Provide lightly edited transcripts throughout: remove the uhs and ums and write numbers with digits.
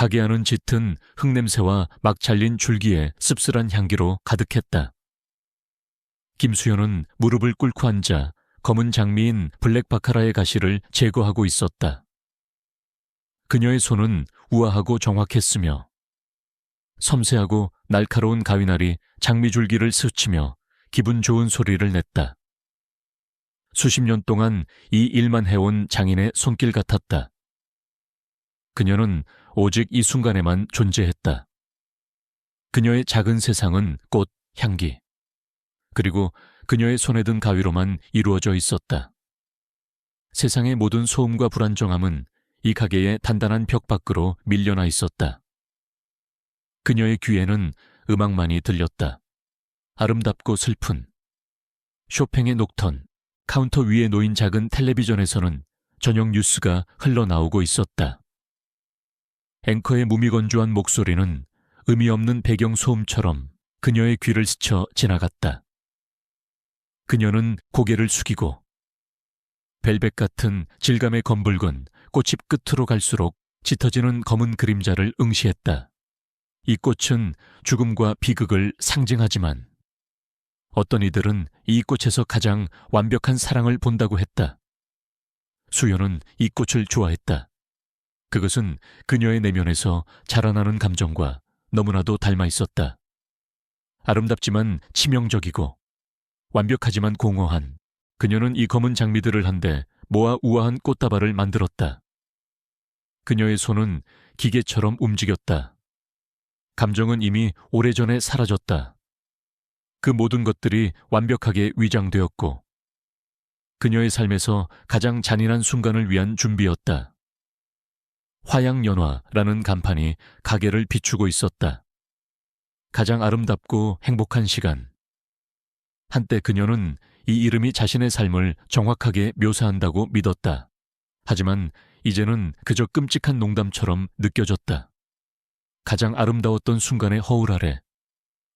가게 안은 짙은 흙냄새와 막 잘린 줄기의 씁쓸한 향기로 가득했다. 김수현은 무릎을 꿇고 앉아 검은 장미인 블랙바카라의 가시를 제거하고 있었다. 그녀의 손은 우아하고 정확했으며 섬세하고 날카로운 가위날이 장미줄기를 스치며 기분 좋은 소리를 냈다. 수십 년 동안 이 일만 해온 장인의 손길 같았다. 그녀는 오직 이 순간에만 존재했다. 그녀의 작은 세상은 꽃, 향기, 그리고 그녀의 손에 든 가위로만 이루어져 있었다. 세상의 모든 소음과 불안정함은 이 가게의 단단한 벽 밖으로 밀려나 있었다. 그녀의 귀에는 음악만이 들렸다. 아름답고 슬픈. 쇼팽의 녹턴, 카운터 위에 놓인 작은 텔레비전에서는 저녁 뉴스가 흘러나오고 있었다. 앵커의 무미건조한 목소리는 의미 없는 배경 소음처럼 그녀의 귀를 스쳐 지나갔다. 그녀는 고개를 숙이고 벨벳 같은 질감의 검붉은 꽃잎 끝으로 갈수록 짙어지는 검은 그림자를 응시했다. 이 꽃은 죽음과 비극을 상징하지만 어떤 이들은 이 꽃에서 가장 완벽한 사랑을 본다고 했다. 수연은 이 꽃을 좋아했다. 그것은 그녀의 내면에서 자라나는 감정과 너무나도 닮아 있었다. 아름답지만 치명적이고 완벽하지만 공허한, 그녀는 이 검은 장미들을 한데 모아 우아한 꽃다발을 만들었다. 그녀의 손은 기계처럼 움직였다. 감정은 이미 오래전에 사라졌다. 그 모든 것들이 완벽하게 위장되었고 그녀의 삶에서 가장 잔인한 순간을 위한 준비였다. 화양연화라는 간판이 가게를 비추고 있었다. 가장 아름답고 행복한 시간. 한때 그녀는 이 이름이 자신의 삶을 정확하게 묘사한다고 믿었다. 하지만 이제는 그저 끔찍한 농담처럼 느껴졌다. 가장 아름다웠던 순간의 허울 아래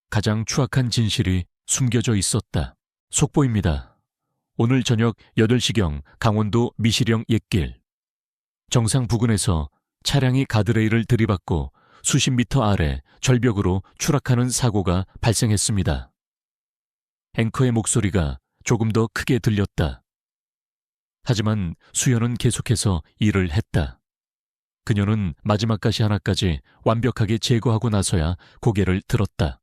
가장 추악한 진실이 숨겨져 있었다. 속보입니다. 오늘 저녁 8시경 강원도 미시령 옛길. 정상 부근에서 차량이 가드레일을 들이받고 수십 미터 아래 절벽으로 추락하는 사고가 발생했습니다. 앵커의 목소리가 조금 더 크게 들렸다. 하지만 수연은 계속해서 일을 했다. 그녀는 마지막 가시 하나까지 완벽하게 제거하고 나서야 고개를 들었다.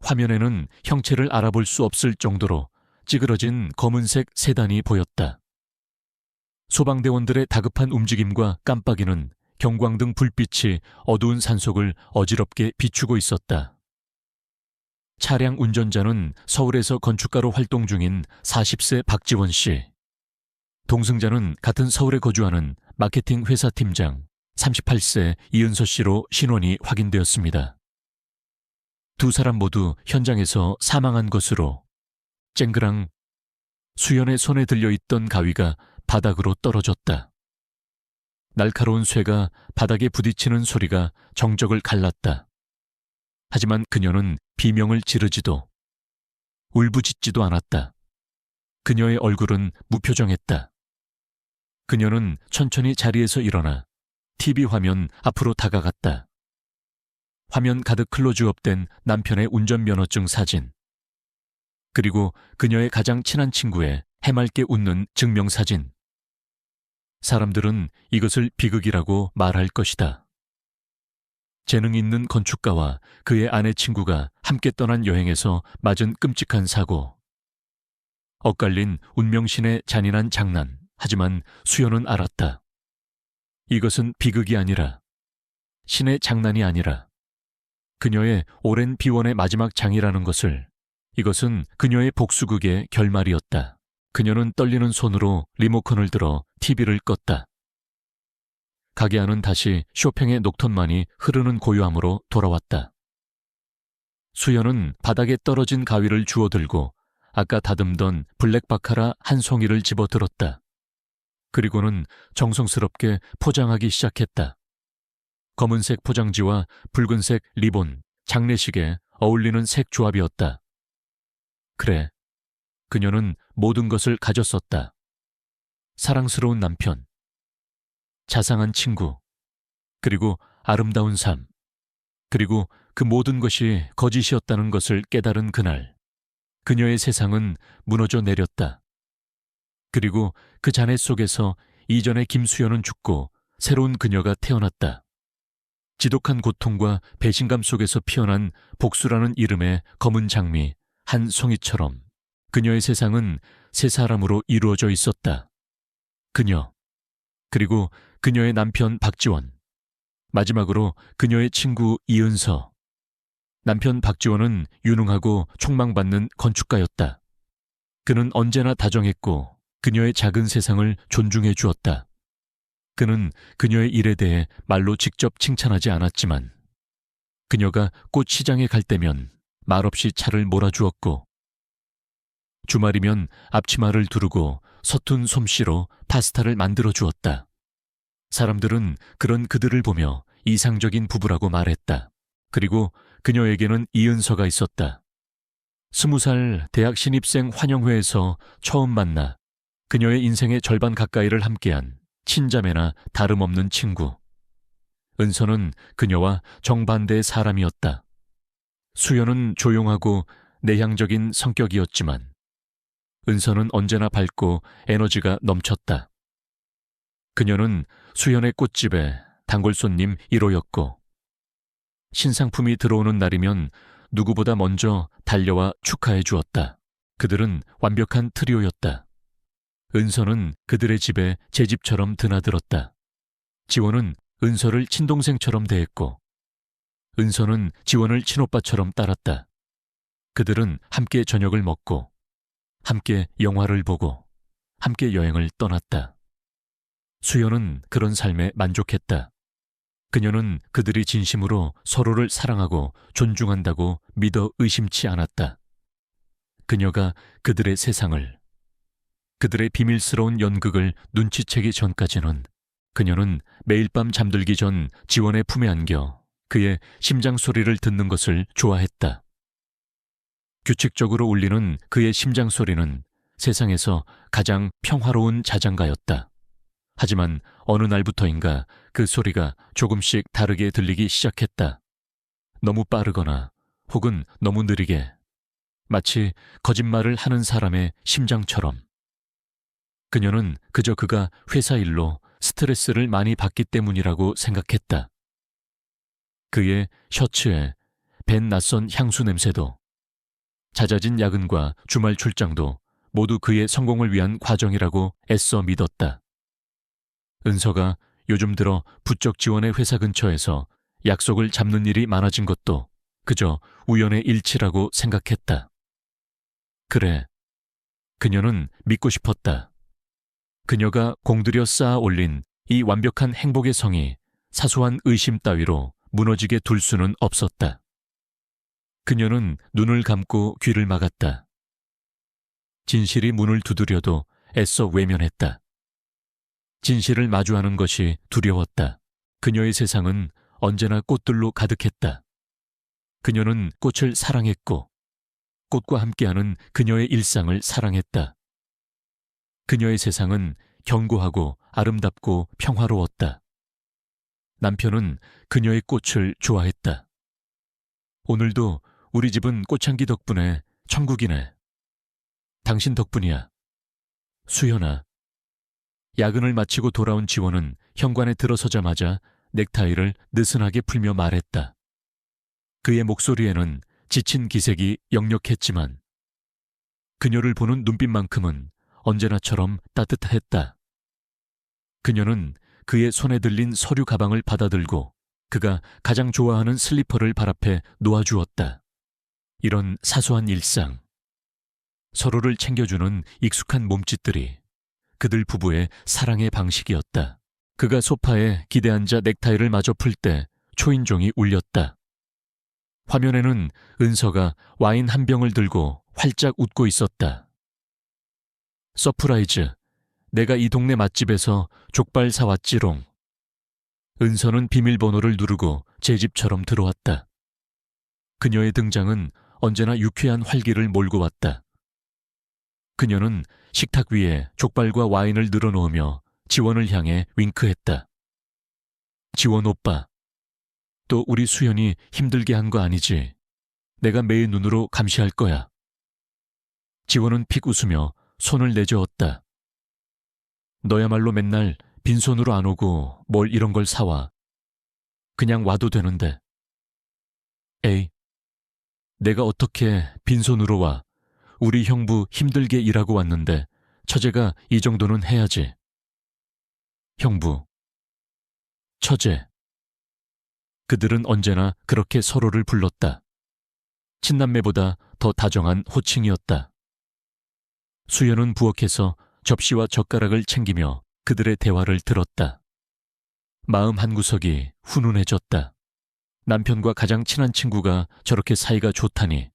화면에는 형체를 알아볼 수 없을 정도로 찌그러진 검은색 세단이 보였다. 소방대원들의 다급한 움직임과 깜빡이는 경광등 불빛이 어두운 산속을 어지럽게 비추고 있었다. 차량 운전자는 서울에서 건축가로 활동 중인 40세 박지원 씨. 동승자는 같은 서울에 거주하는 마케팅 회사 팀장 38세 이은서 씨로 신원이 확인되었습니다. 두 사람 모두 현장에서 사망한 것으로 쨍그랑 수연의 손에 들려있던 가위가 바닥으로 떨어졌다. 날카로운 쇠가 바닥에 부딪히는 소리가 정적을 갈랐다. 하지만 그녀는 비명을 지르지도 울부짖지도 않았다. 그녀의 얼굴은 무표정했다. 그녀는 천천히 자리에서 일어나 TV 화면 앞으로 다가갔다. 화면 가득 클로즈업된 남편의 운전면허증 사진. 그리고 그녀의 가장 친한 친구의 해맑게 웃는 증명사진. 사람들은 이것을 비극이라고 말할 것이다. 재능 있는 건축가와 그의 아내 친구가 함께 떠난 여행에서 맞은 끔찍한 사고. 엇갈린 운명신의 잔인한 장난. 하지만 수연은 알았다. 이것은 비극이 아니라, 신의 장난이 아니라 그녀의 오랜 비원의 마지막 장이라는 것을, 이것은 그녀의 복수극의 결말이었다. 그녀는 떨리는 손으로 리모컨을 들어 TV를 껐다. 가게 안은 다시 쇼팽의 녹턴만이 흐르는 고요함으로 돌아왔다. 수연은 바닥에 떨어진 가위를 주워들고 아까 다듬던 블랙바카라 한 송이를 집어들었다. 그리고는 정성스럽게 포장하기 시작했다. 검은색 포장지와 붉은색 리본, 장례식에 어울리는 색 조합이었다. 그래, 그녀는 모든 것을 가졌었다. 사랑스러운 남편, 자상한 친구, 그리고 아름다운 삶, 그리고 그 모든 것이 거짓이었다는 것을 깨달은 그날, 그녀의 세상은 무너져 내렸다. 그리고 그 잔해 속에서 이전의 김수연은 죽고 새로운 그녀가 태어났다. 지독한 고통과 배신감 속에서 피어난 복수라는 이름의 검은 장미 한 송이처럼 그녀의 세상은 세 사람으로 이루어져 있었다. 그녀, 그리고 그녀의 남편 박지원, 마지막으로 그녀의 친구 이은서. 남편 박지원은 유능하고 촉망받는 건축가였다. 그는 언제나 다정했고 그녀의 작은 세상을 존중해 주었다. 그는 그녀의 일에 대해 말로 직접 칭찬하지 않았지만 그녀가 꽃 시장에 갈 때면 말없이 차를 몰아주었고 주말이면 앞치마를 두르고 서툰 솜씨로 파스타를 만들어 주었다. 사람들은 그런 그들을 보며 이상적인 부부라고 말했다. 그리고 그녀에게는 이은서가 있었다. 20살 대학 신입생 환영회에서 처음 만나 그녀의 인생의 절반 가까이를 함께한 친자매나 다름없는 친구. 은서는 그녀와 정반대의 사람이었다. 수연은 조용하고 내향적인 성격이었지만 은서는 언제나 밝고 에너지가 넘쳤다. 그녀는 수연의 꽃집에 단골 손님 1호였고 신상품이 들어오는 날이면 누구보다 먼저 달려와 축하해 주었다. 그들은 완벽한 트리오였다. 은서는 그들의 집에 제 집처럼 드나들었다. 지원은 은서를 친동생처럼 대했고 은서는 지원을 친오빠처럼 따랐다. 그들은 함께 저녁을 먹고 함께 영화를 보고 함께 여행을 떠났다. 수연은 그런 삶에 만족했다. 그녀는 그들이 진심으로 서로를 사랑하고 존중한다고 믿어 의심치 않았다. 그녀가 그들의 세상을, 그들의 비밀스러운 연극을 눈치채기 전까지는 그녀는 매일 밤 잠들기 전 지원의 품에 안겨 그의 심장 소리를 듣는 것을 좋아했다. 규칙적으로 울리는 그의 심장 소리는 세상에서 가장 평화로운 자장가였다. 하지만 어느 날부터인가 그 소리가 조금씩 다르게 들리기 시작했다. 너무 빠르거나 혹은 너무 느리게, 마치 거짓말을 하는 사람의 심장처럼. 그녀는 그저 그가 회사 일로 스트레스를 많이 받기 때문이라고 생각했다. 그의 셔츠에 밴 낯선 향수 냄새도, 잦아진 야근과 주말 출장도 모두 그의 성공을 위한 과정이라고 애써 믿었다. 은서가 요즘 들어 부쩍 지원의 회사 근처에서 약속을 잡는 일이 많아진 것도 그저 우연의 일치라고 생각했다. 그래, 그녀는 믿고 싶었다. 그녀가 공들여 쌓아 올린 이 완벽한 행복의 성이 사소한 의심 따위로 무너지게 둘 수는 없었다. 그녀는 눈을 감고 귀를 막았다. 진실이 문을 두드려도 애써 외면했다. 진실을 마주하는 것이 두려웠다. 그녀의 세상은 언제나 꽃들로 가득했다. 그녀는 꽃을 사랑했고 꽃과 함께하는 그녀의 일상을 사랑했다. 그녀의 세상은 견고하고 아름답고 평화로웠다. 남편은 그녀의 꽃을 좋아했다. 오늘도 우리 집은 꽃향기 덕분에 천국이네. 당신 덕분이야. 수연아. 야근을 마치고 돌아온 지원은 현관에 들어서자마자 넥타이를 느슨하게 풀며 말했다. 그의 목소리에는 지친 기색이 역력했지만 그녀를 보는 눈빛만큼은 언제나처럼 따뜻했다. 그녀는 그의 손에 들린 서류 가방을 받아들고 그가 가장 좋아하는 슬리퍼를 발 앞에 놓아주었다. 이런 사소한 일상, 서로를 챙겨주는 익숙한 몸짓들이 그들 부부의 사랑의 방식이었다. 그가 소파에 기대앉아 넥타이를 마저 풀 때 초인종이 울렸다. 화면에는 은서가 와인 한 병을 들고 활짝 웃고 있었다. 서프라이즈, 내가 이 동네 맛집에서 족발 사왔지롱. 은서는 비밀번호를 누르고 제 집처럼 들어왔다. 그녀의 등장은 언제나 유쾌한 활기를 몰고 왔다. 그녀는 식탁 위에 족발과 와인을 늘어놓으며 지원을 향해 윙크했다. 지원 오빠. 또 우리 수연이 힘들게 한 거 아니지? 내가 매의 눈으로 감시할 거야. 지원은 픽 웃으며 손을 내저었다. 너야말로 맨날 빈손으로 안 오고 뭘 이런 걸 사와. 그냥 와도 되는데. 에이, 내가 어떻게 빈손으로 와. 우리 형부 힘들게 일하고 왔는데 처제가 이 정도는 해야지. 형부, 처제. 그들은 언제나 그렇게 서로를 불렀다. 친남매보다 더 다정한 호칭이었다. 수연은 부엌에서 접시와 젓가락을 챙기며 그들의 대화를 들었다. 마음 한구석이 훈훈해졌다. 남편과 가장 친한 친구가 저렇게 사이가 좋다니.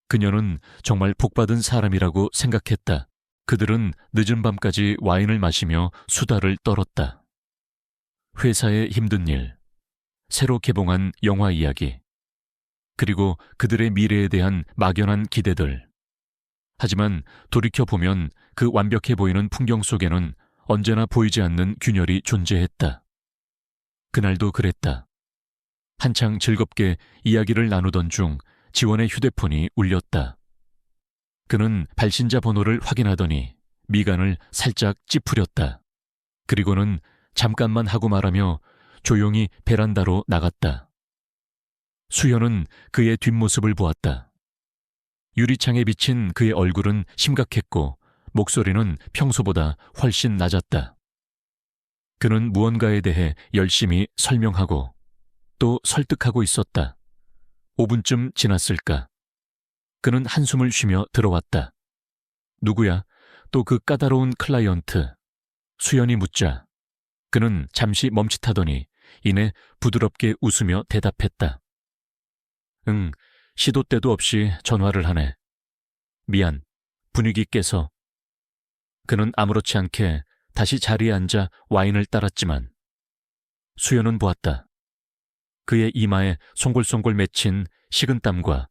그녀는 정말 복받은 사람이라고 생각했다. 그들은 늦은 밤까지 와인을 마시며 수다를 떨었다. 회사의 힘든 일, 새로 개봉한 영화 이야기, 그리고 그들의 미래에 대한 막연한 기대들. 하지만 돌이켜보면 그 완벽해 보이는 풍경 속에는 언제나 보이지 않는 균열이 존재했다. 그날도 그랬다. 한창 즐겁게 이야기를 나누던 중 지원의 휴대폰이 울렸다. 그는 발신자 번호를 확인하더니 미간을 살짝 찌푸렸다. 그리고는 잠깐만 하고 말하며 조용히 베란다로 나갔다. 수연은 그의 뒷모습을 보았다. 유리창에 비친 그의 얼굴은 심각했고 목소리는 평소보다 훨씬 낮았다. 그는 무언가에 대해 열심히 설명하고 또 설득하고 있었다. 5분쯤 지났을까? 그는 한숨을 쉬며 들어왔다. 누구야? 또 그 까다로운 클라이언트. 수연이 묻자 그는 잠시 멈칫하더니 이내 부드럽게 웃으며 대답했다. 응, 시도 때도 없이 전화를 하네. 미안, 분위기 깨서. 그는 아무렇지 않게 다시 자리에 앉아 와인을 따랐지만 수연은 보았다. 그의 이마에 송골송골 맺힌 식은땀과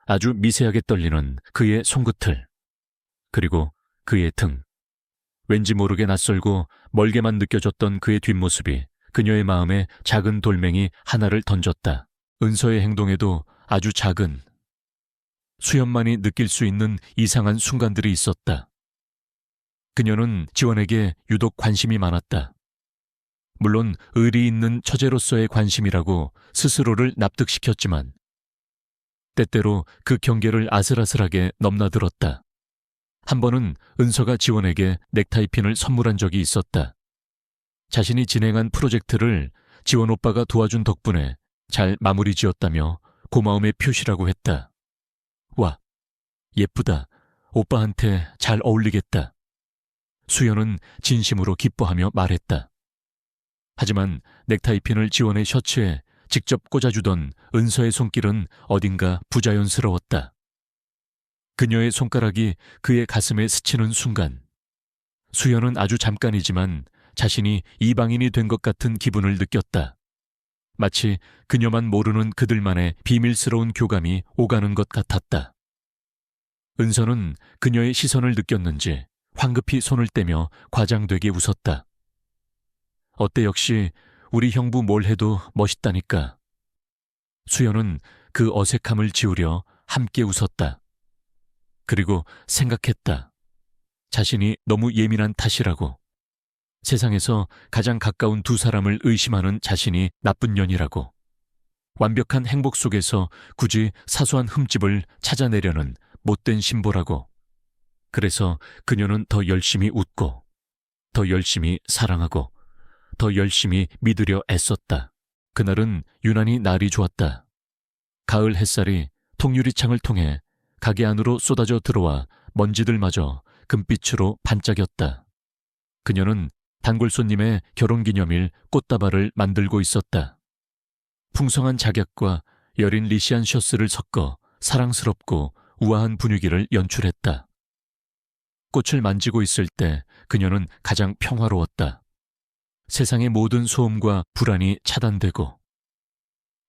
아주 미세하게 떨리는 그의 손끝을, 그리고 그의 등. 왠지 모르게 낯설고 멀게만 느껴졌던 그의 뒷모습이 그녀의 마음에 작은 돌멩이 하나를 던졌다. 은서의 행동에도 아주 작은, 수연만이 느낄 수 있는 이상한 순간들이 있었다. 그녀는 지원에게 유독 관심이 많았다. 물론 의리 있는 처제로서의 관심이라고 스스로를 납득시켰지만 때때로 그 경계를 아슬아슬하게 넘나들었다. 한 번은 은서가 지원에게 넥타이핀을 선물한 적이 있었다. 자신이 진행한 프로젝트를 지원 오빠가 도와준 덕분에 잘 마무리 지었다며 고마움의 표시라고 했다. 와, 예쁘다. 오빠한테 잘 어울리겠다. 수연은 진심으로 기뻐하며 말했다. 하지만 넥타이핀을 지원의 셔츠에 직접 꽂아주던 은서의 손길은 어딘가 부자연스러웠다. 그녀의 손가락이 그의 가슴에 스치는 순간 수연은 아주 잠깐이지만 자신이 이방인이 된 것 같은 기분을 느꼈다. 마치 그녀만 모르는 그들만의 비밀스러운 교감이 오가는 것 같았다. 은서는 그녀의 시선을 느꼈는지 황급히 손을 떼며 과장되게 웃었다. 어때 역시 우리 형부 뭘 해도 멋있다니까. 수연은 그 어색함을 지우려 함께 웃었다. 그리고 생각했다. 자신이 너무 예민한 탓이라고. 세상에서 가장 가까운 두 사람을 의심하는 자신이 나쁜 년이라고. 완벽한 행복 속에서 굳이 사소한 흠집을 찾아내려는 못된 신보라고. 그래서 그녀는 더 열심히 웃고, 더 열심히 사랑하고, 더 열심히 믿으려 애썼다. 그날은 유난히 날이 좋았다. 가을 햇살이 통유리창을 통해 가게 안으로 쏟아져 들어와 먼지들마저 금빛으로 반짝였다. 그녀는 단골 손님의 결혼기념일 꽃다발을 만들고 있었다. 풍성한 작약과 여린 리시안 셔츠를 섞어 사랑스럽고 우아한 분위기를 연출했다. 꽃을 만지고 있을 때 그녀는 가장 평화로웠다. 세상의 모든 소음과 불안이 차단되고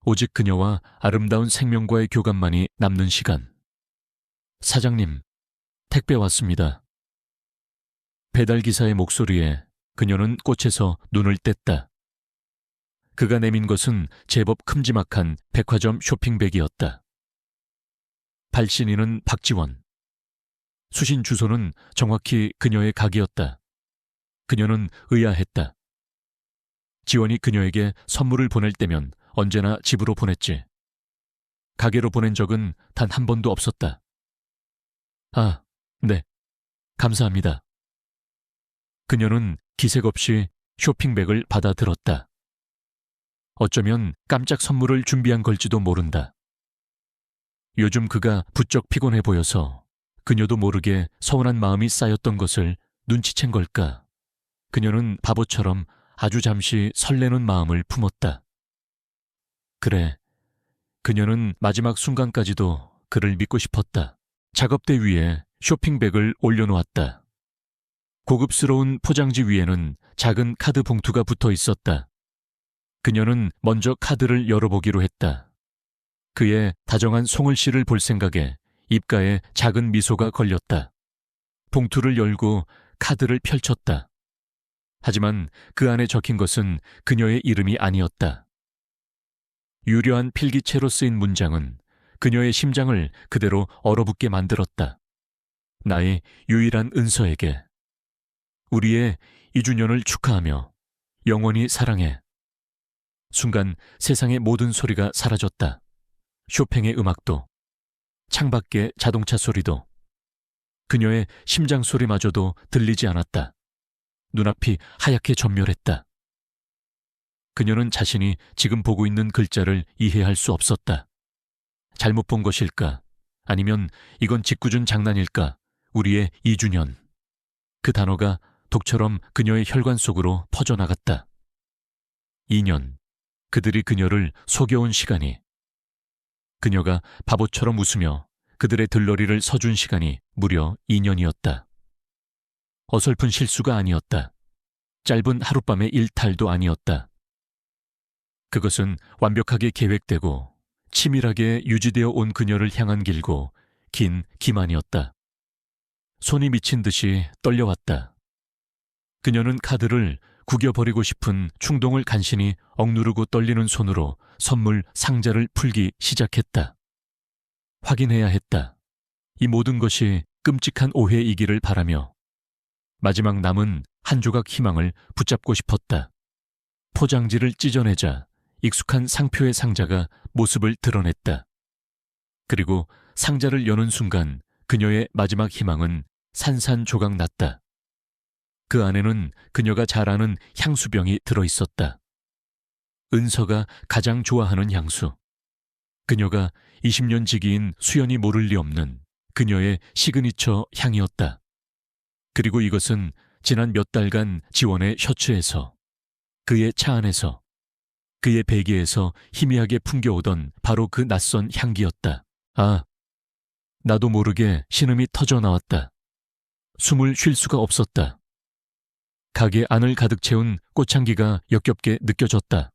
오직 그녀와 아름다운 생명과의 교감만이 남는 시간. 사장님, 택배 왔습니다. 배달기사의 목소리에 그녀는 꽃에서 눈을 뗐다. 그가 내민 것은 제법 큼지막한 백화점 쇼핑백이었다. 발신인은 박지원. 수신 주소는 정확히 그녀의 가게였다. 그녀는 의아했다. 지원이 그녀에게 선물을 보낼 때면 언제나 집으로 보냈지. 가게로 보낸 적은 단 한 번도 없었다. 아, 네. 감사합니다. 그녀는 기색 없이 쇼핑백을 받아들었다. 어쩌면 깜짝 선물을 준비한 걸지도 모른다. 요즘 그가 부쩍 피곤해 보여서 그녀도 모르게 서운한 마음이 쌓였던 것을 눈치챈 걸까. 그녀는 바보처럼 아주 잠시 설레는 마음을 품었다. 그래, 그녀는 마지막 순간까지도 그를 믿고 싶었다. 작업대 위에 쇼핑백을 올려놓았다. 고급스러운 포장지 위에는 작은 카드 봉투가 붙어 있었다. 그녀는 먼저 카드를 열어보기로 했다. 그의 다정한 송을씨를 볼 생각에 입가에 작은 미소가 걸렸다. 봉투를 열고 카드를 펼쳤다. 하지만 그 안에 적힌 것은 그녀의 이름이 아니었다. 유려한 필기체로 쓰인 문장은 그녀의 심장을 그대로 얼어붙게 만들었다. 나의 유일한 은서에게. 우리의 2주년을 축하하며 영원히 사랑해. 순간 세상의 모든 소리가 사라졌다. 쇼팽의 음악도, 창밖의 자동차 소리도, 그녀의 심장 소리마저도 들리지 않았다. 눈앞이 하얗게 전멸했다. 그녀는 자신이 지금 보고 있는 글자를 이해할 수 없었다. 잘못 본 것일까? 아니면 이건 짓궂은 장난일까? 우리의 2주년. 그 단어가 독처럼 그녀의 혈관 속으로 퍼져나갔다. 2년. 그들이 그녀를 속여온 시간이. 그녀가 바보처럼 웃으며 그들의 들러리를 서준 시간이 무려 2년이었다. 어설픈 실수가 아니었다. 짧은 하룻밤의 일탈도 아니었다. 그것은 완벽하게 계획되고 치밀하게 유지되어 온 그녀를 향한 길고 긴 기만이었다. 손이 미친 듯이 떨려왔다. 그녀는 카드를 구겨버리고 싶은 충동을 간신히 억누르고 떨리는 손으로 선물 상자를 풀기 시작했다. 확인해야 했다. 이 모든 것이 끔찍한 오해이기를 바라며 마지막 남은 한 조각 희망을 붙잡고 싶었다. 포장지를 찢어내자 익숙한 상표의 상자가 모습을 드러냈다. 그리고 상자를 여는 순간 그녀의 마지막 희망은 산산조각 났다. 그 안에는 그녀가 잘 아는 향수병이 들어있었다. 은서가 가장 좋아하는 향수. 그녀가 20년 지기인 수연이 모를 리 없는 그녀의 시그니처 향이었다. 그리고 이것은 지난 몇 달간 지원의 셔츠에서, 그의 차 안에서, 그의 베개에서 희미하게 풍겨오던 바로 그 낯선 향기였다. 아, 나도 모르게 신음이 터져 나왔다. 숨을 쉴 수가 없었다. 가게 안을 가득 채운 꽃향기가 역겹게 느껴졌다.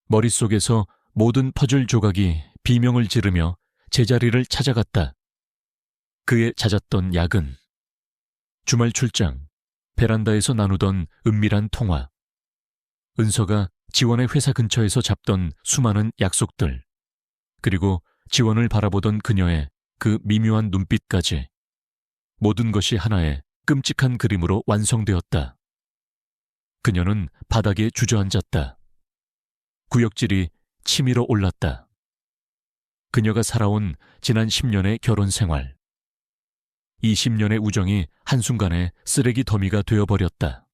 머릿속에서 모든 퍼즐 조각이 비명을 지르며 제자리를 찾아갔다. 그의 잦았던 야근, 주말 출장, 베란다에서 나누던 은밀한 통화, 은서가 지원의 회사 근처에서 잡던 수많은 약속들, 그리고 지원을 바라보던 그녀의 그 미묘한 눈빛까지 모든 것이 하나의 끔찍한 그림으로 완성되었다. 그녀는 바닥에 주저앉았다. 구역질이 치밀어 올랐다. 그녀가 살아온 지난 10년의 결혼 생활, 20년의 우정이 한순간에 쓰레기 더미가 되어버렸다.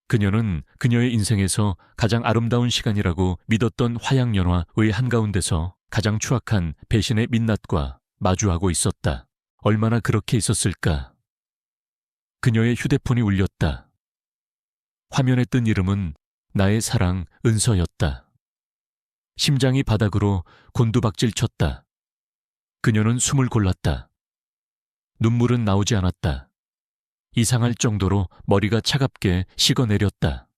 그녀는 그녀의 인생에서 가장 아름다운 시간이라고 믿었던 화양연화의 한가운데서 가장 추악한 배신의 민낯과 마주하고 있었다. 얼마나 그렇게 있었을까? 그녀의 휴대폰이 울렸다. 화면에 뜬 이름은 나의 사랑 은서였다. 심장이 바닥으로 곤두박질 쳤다. 그녀는 숨을 골랐다. 눈물은 나오지 않았다. 이상할 정도로 머리가 차갑게 식어내렸다.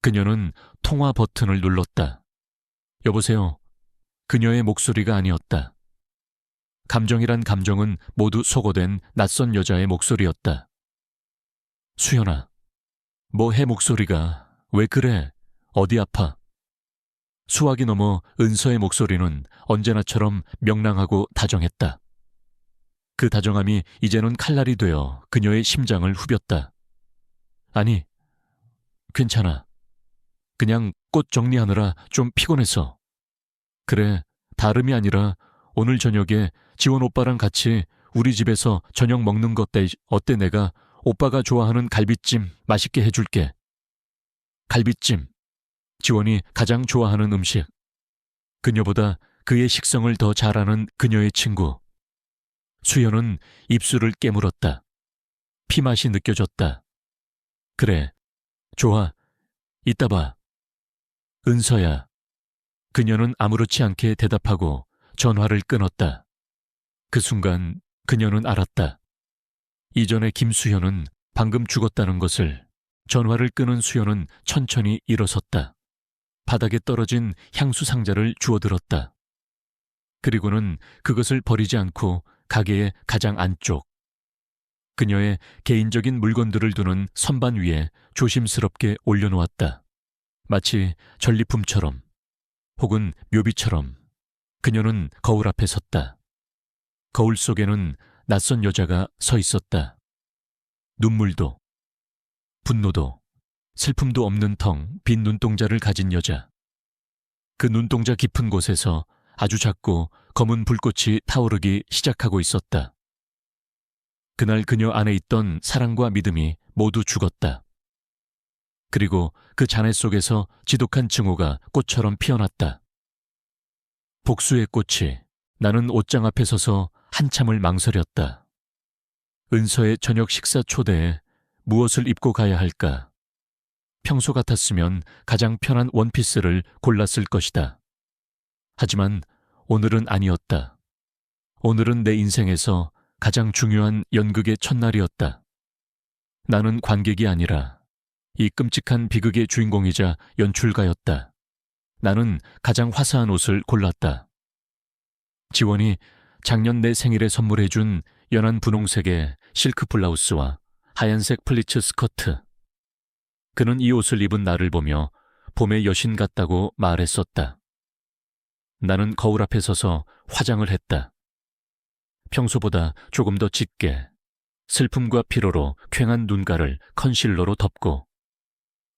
그녀는 통화 버튼을 눌렀다. 여보세요. 그녀의 목소리가 아니었다. 감정이란 감정은 모두 소거된 낯선 여자의 목소리였다. 수연아, 뭐 해 목소리가 왜 그래? 어디 아파? 수화기 넘어 은서의 목소리는 언제나처럼 명랑하고 다정했다. 그 다정함이 이제는 칼날이 되어 그녀의 심장을 후볐다. 아니, 괜찮아. 그냥 꽃 정리하느라 좀 피곤해서. 그래, 다름이 아니라 오늘 저녁에 지원 오빠랑 같이 우리 집에서 저녁 먹는 것 어때? 내가 오빠가 좋아하는 갈비찜 맛있게 해줄게. 갈비찜. 지원이 가장 좋아하는 음식. 그녀보다 그의 식성을 더 잘 아는 그녀의 친구. 수연은 입술을 깨물었다. 피맛이 느껴졌다. 그래, 좋아. 이따 봐. 은서야. 그녀는 아무렇지 않게 대답하고 전화를 끊었다. 그 순간 그녀는 알았다. 이전에 김수현은 방금 죽었다는 것을. 전화를 끊은 수연은 천천히 일어섰다. 바닥에 떨어진 향수 상자를 주워들었다. 그리고는 그것을 버리지 않고 가게의 가장 안쪽, 그녀의 개인적인 물건들을 두는 선반 위에 조심스럽게 올려놓았다. 마치 전리품처럼 혹은 묘비처럼 그녀는 거울 앞에 섰다. 거울 속에는 낯선 여자가 서 있었다. 눈물도, 분노도, 슬픔도 없는 텅 빈 눈동자를 가진 여자. 그 눈동자 깊은 곳에서 아주 작고 검은 불꽃이 타오르기 시작하고 있었다. 그날 그녀 안에 있던 사랑과 믿음이 모두 죽었다. 그리고 그 잔해 속에서 지독한 증오가 꽃처럼 피어났다. 복수의 꽃이. 나는 옷장 앞에 서서 한참을 망설였다. 은서의 저녁 식사 초대에 무엇을 입고 가야 할까? 평소 같았으면 가장 편한 원피스를 골랐을 것이다. 하지만 오늘은 아니었다. 오늘은 내 인생에서 가장 중요한 연극의 첫날이었다. 나는 관객이 아니라 이 끔찍한 비극의 주인공이자 연출가였다. 나는 가장 화사한 옷을 골랐다. 지원이 작년 내 생일에 선물해준 연한 분홍색의 실크 블라우스와 하얀색 플리츠 스커트. 그는 이 옷을 입은 나를 보며 봄의 여신 같다고 말했었다. 나는 거울 앞에 서서 화장을 했다. 평소보다 조금 더 짙게 슬픔과 피로로 퀭한 눈가를 컨실러로 덮고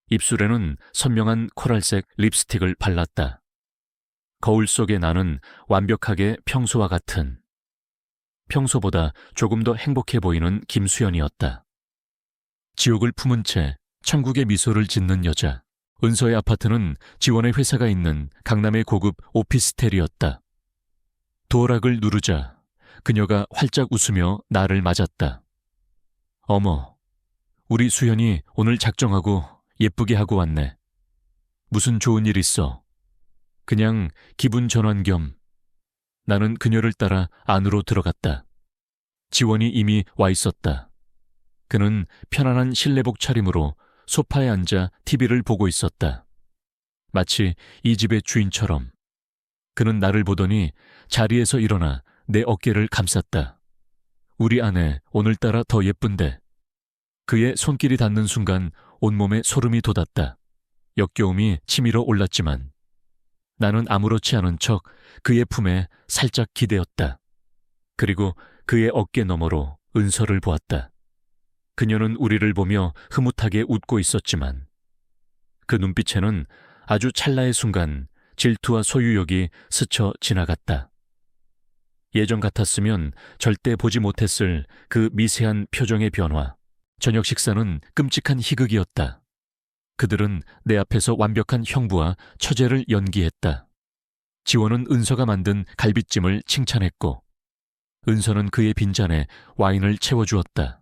입술에는 선명한 코랄색 립스틱을 발랐다. 거울 속의 나는 완벽하게 평소와 같은, 평소보다 조금 더 행복해 보이는 김수연이었다. 지옥을 품은 채 천국의 미소를 짓는 여자. 은서의 아파트는 지원의 회사가 있는 강남의 고급 오피스텔이었다. 도어락을 누르자 그녀가 활짝 웃으며 나를 맞았다. 어머, 우리 수연이 오늘 작정하고 예쁘게 하고 왔네. 무슨 좋은 일 있어? 그냥 기분 전환 겸. 나는 그녀를 따라 안으로 들어갔다. 지원이 이미 와 있었다. 그는 편안한 실내복 차림으로 소파에 앉아 TV를 보고 있었다. 마치 이 집의 주인처럼. 그는 나를 보더니 자리에서 일어나 내 어깨를 감쌌다. 우리 아내 오늘따라 더 예쁜데. 그의 손길이 닿는 순간 온몸에 소름이 돋았다. 역겨움이 치밀어 올랐지만 나는 아무렇지 않은 척 그의 품에 살짝 기대었다. 그리고 그의 어깨 너머로 은서를 보았다. 그녀는 우리를 보며 흐뭇하게 웃고 있었지만 그 눈빛에는 아주 찰나의 순간 질투와 소유욕이 스쳐 지나갔다. 예전 같았으면 절대 보지 못했을 그 미세한 표정의 변화. 저녁 식사는 끔찍한 희극이었다. 그들은 내 앞에서 완벽한 형부와 처제를 연기했다. 지원은 은서가 만든 갈비찜을 칭찬했고 은서는 그의 빈잔에 와인을 채워주었다.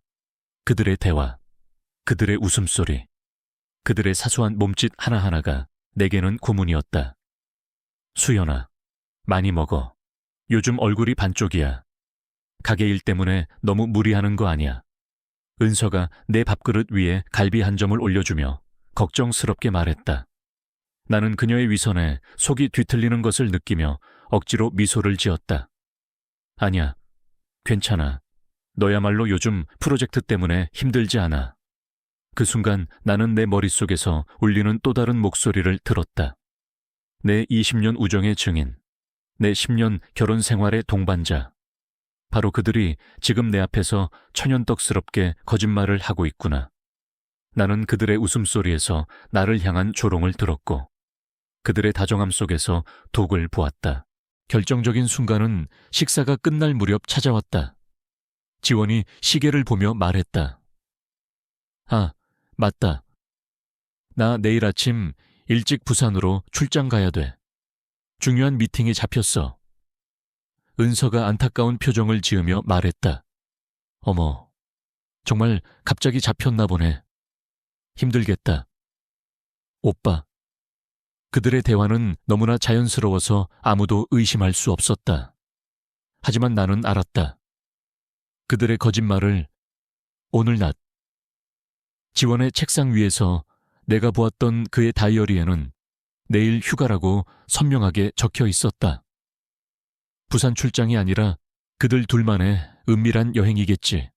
그들의 대화, 그들의 웃음소리, 그들의 사소한 몸짓 하나하나가 내게는 고문이었다. 수연아, 많이 먹어. 요즘 얼굴이 반쪽이야. 가게 일 때문에 너무 무리하는 거 아니야. 은서가 내 밥그릇 위에 갈비 한 점을 올려주며 걱정스럽게 말했다. 나는 그녀의 위선에 속이 뒤틀리는 것을 느끼며 억지로 미소를 지었다. 아니야, 괜찮아. 너야말로 요즘 프로젝트 때문에 힘들지 않아. 그 순간 나는 내 머릿속에서 울리는 또 다른 목소리를 들었다. 내 20년 우정의 증인, 내 10년 결혼 생활의 동반자. 바로 그들이 지금 내 앞에서 천연덕스럽게 거짓말을 하고 있구나. 나는 그들의 웃음소리에서 나를 향한 조롱을 들었고 그들의 다정함 속에서 독을 보았다. 결정적인 순간은 식사가 끝날 무렵 찾아왔다. 지원이 시계를 보며 말했다. 아, 맞다. 나 내일 아침 일찍 부산으로 출장 가야 돼. 중요한 미팅이 잡혔어. 은서가 안타까운 표정을 지으며 말했다. 어머, 정말 갑자기 잡혔나 보네. 힘들겠다. 오빠. 그들의 대화는 너무나 자연스러워서 아무도 의심할 수 없었다. 하지만 나는 알았다. 그들의 거짓말을 오늘 낮. 지원의 책상 위에서 내가 보았던 그의 다이어리에는 내일 휴가라고 선명하게 적혀 있었다. 부산 출장이 아니라 그들 둘만의 은밀한 여행이겠지.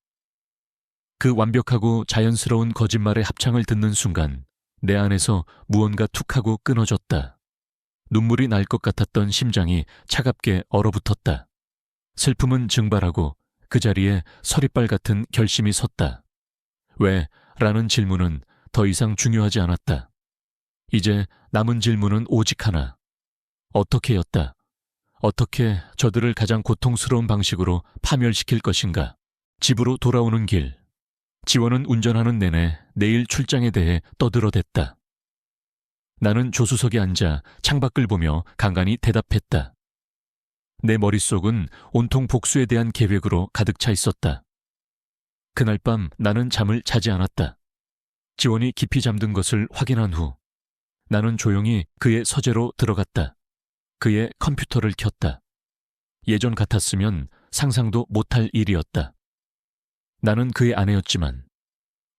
그 완벽하고 자연스러운 거짓말의 합창을 듣는 순간 내 안에서 무언가 툭하고 끊어졌다. 눈물이 날 것 같았던 심장이 차갑게 얼어붙었다. 슬픔은 증발하고 그 자리에 서리빨 같은 결심이 섰다. 왜? 라는 질문은 더 이상 중요하지 않았다. 이제 남은 질문은 오직 하나. 어떻게였다. 어떻게 저들을 가장 고통스러운 방식으로 파멸시킬 것인가. 집으로 돌아오는 길. 지원은 운전하는 내내 내일 출장에 대해 떠들어댔다. 나는 조수석에 앉아 창밖을 보며 간간히 대답했다. 내 머릿속은 온통 복수에 대한 계획으로 가득 차 있었다. 그날 밤 나는 잠을 자지 않았다. 지원이 깊이 잠든 것을 확인한 후 나는 조용히 그의 서재로 들어갔다. 그의 컴퓨터를 켰다. 예전 같았으면 상상도 못할 일이었다. 나는 그의 아내였지만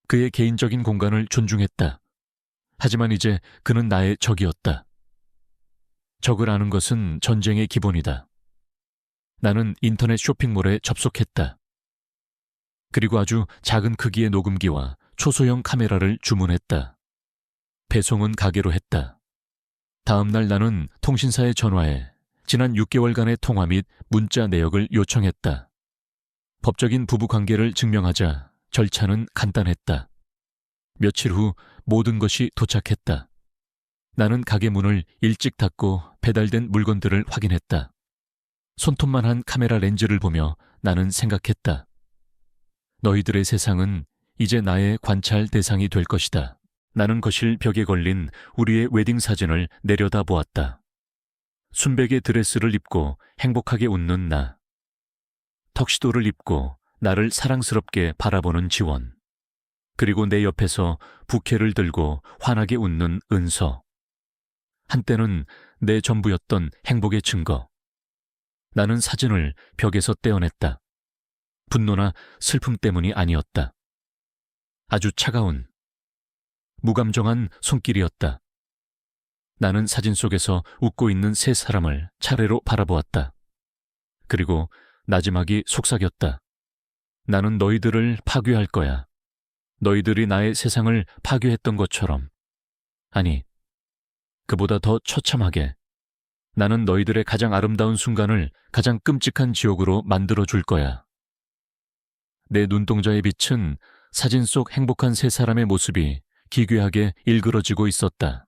그의 개인적인 공간을 존중했다. 하지만 이제 그는 나의 적이었다. 적을 아는 것은 전쟁의 기본이다. 나는 인터넷 쇼핑몰에 접속했다. 그리고 아주 작은 크기의 녹음기와 초소형 카메라를 주문했다. 배송은 가게로 했다. 다음 날 나는 통신사에 전화해 지난 6개월간의 통화 및 문자 내역을 요청했다. 법적인 부부관계를 증명하자 절차는 간단했다. 며칠 후 모든 것이 도착했다. 나는 가게 문을 일찍 닫고 배달된 물건들을 확인했다. 손톱만 한 카메라 렌즈를 보며 나는 생각했다. 너희들의 세상은 이제 나의 관찰 대상이 될 것이다. 나는 거실 벽에 걸린 우리의 웨딩 사진을 내려다보았다. 순백의 드레스를 입고 행복하게 웃는 나. 턱시도를 입고 나를 사랑스럽게 바라보는 지원. 그리고 내 옆에서 부케를 들고 환하게 웃는 은서. 한때는 내 전부였던 행복의 증거. 나는 사진을 벽에서 떼어냈다. 분노나 슬픔 때문이 아니었다. 아주 차가운, 무감정한 손길이었다. 나는 사진 속에서 웃고 있는 세 사람을 차례로 바라보았다. 그리고 나지막이 속삭였다. 나는 너희들을 파괴할 거야. 너희들이 나의 세상을 파괴했던 것처럼. 아니, 그보다 더 처참하게. 나는 너희들의 가장 아름다운 순간을 가장 끔찍한 지옥으로 만들어줄 거야. 내 눈동자의 빛은 사진 속 행복한 세 사람의 모습이 기괴하게 일그러지고 있었다.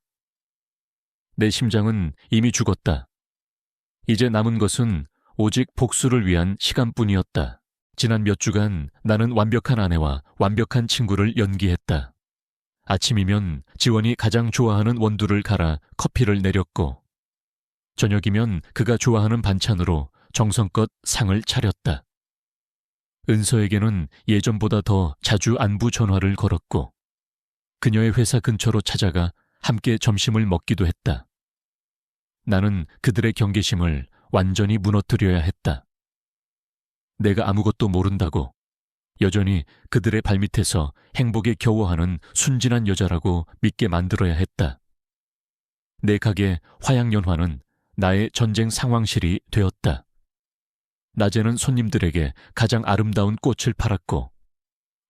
내 심장은 이미 죽었다. 이제 남은 것은 오직 복수를 위한 시간뿐이었다. 지난 몇 주간 나는 완벽한 아내와 완벽한 친구를 연기했다. 아침이면 지원이 가장 좋아하는 원두를 갈아 커피를 내렸고 저녁이면 그가 좋아하는 반찬으로 정성껏 상을 차렸다. 은서에게는 예전보다 더 자주 안부 전화를 걸었고 그녀의 회사 근처로 찾아가 함께 점심을 먹기도 했다. 나는 그들의 경계심을 완전히 무너뜨려야 했다. 내가 아무것도 모른다고 여전히 그들의 발밑에서 행복에 겨워하는 순진한 여자라고 믿게 만들어야 했다. 내 가게 화양연화는 나의 전쟁 상황실이 되었다. 낮에는 손님들에게 가장 아름다운 꽃을 팔았고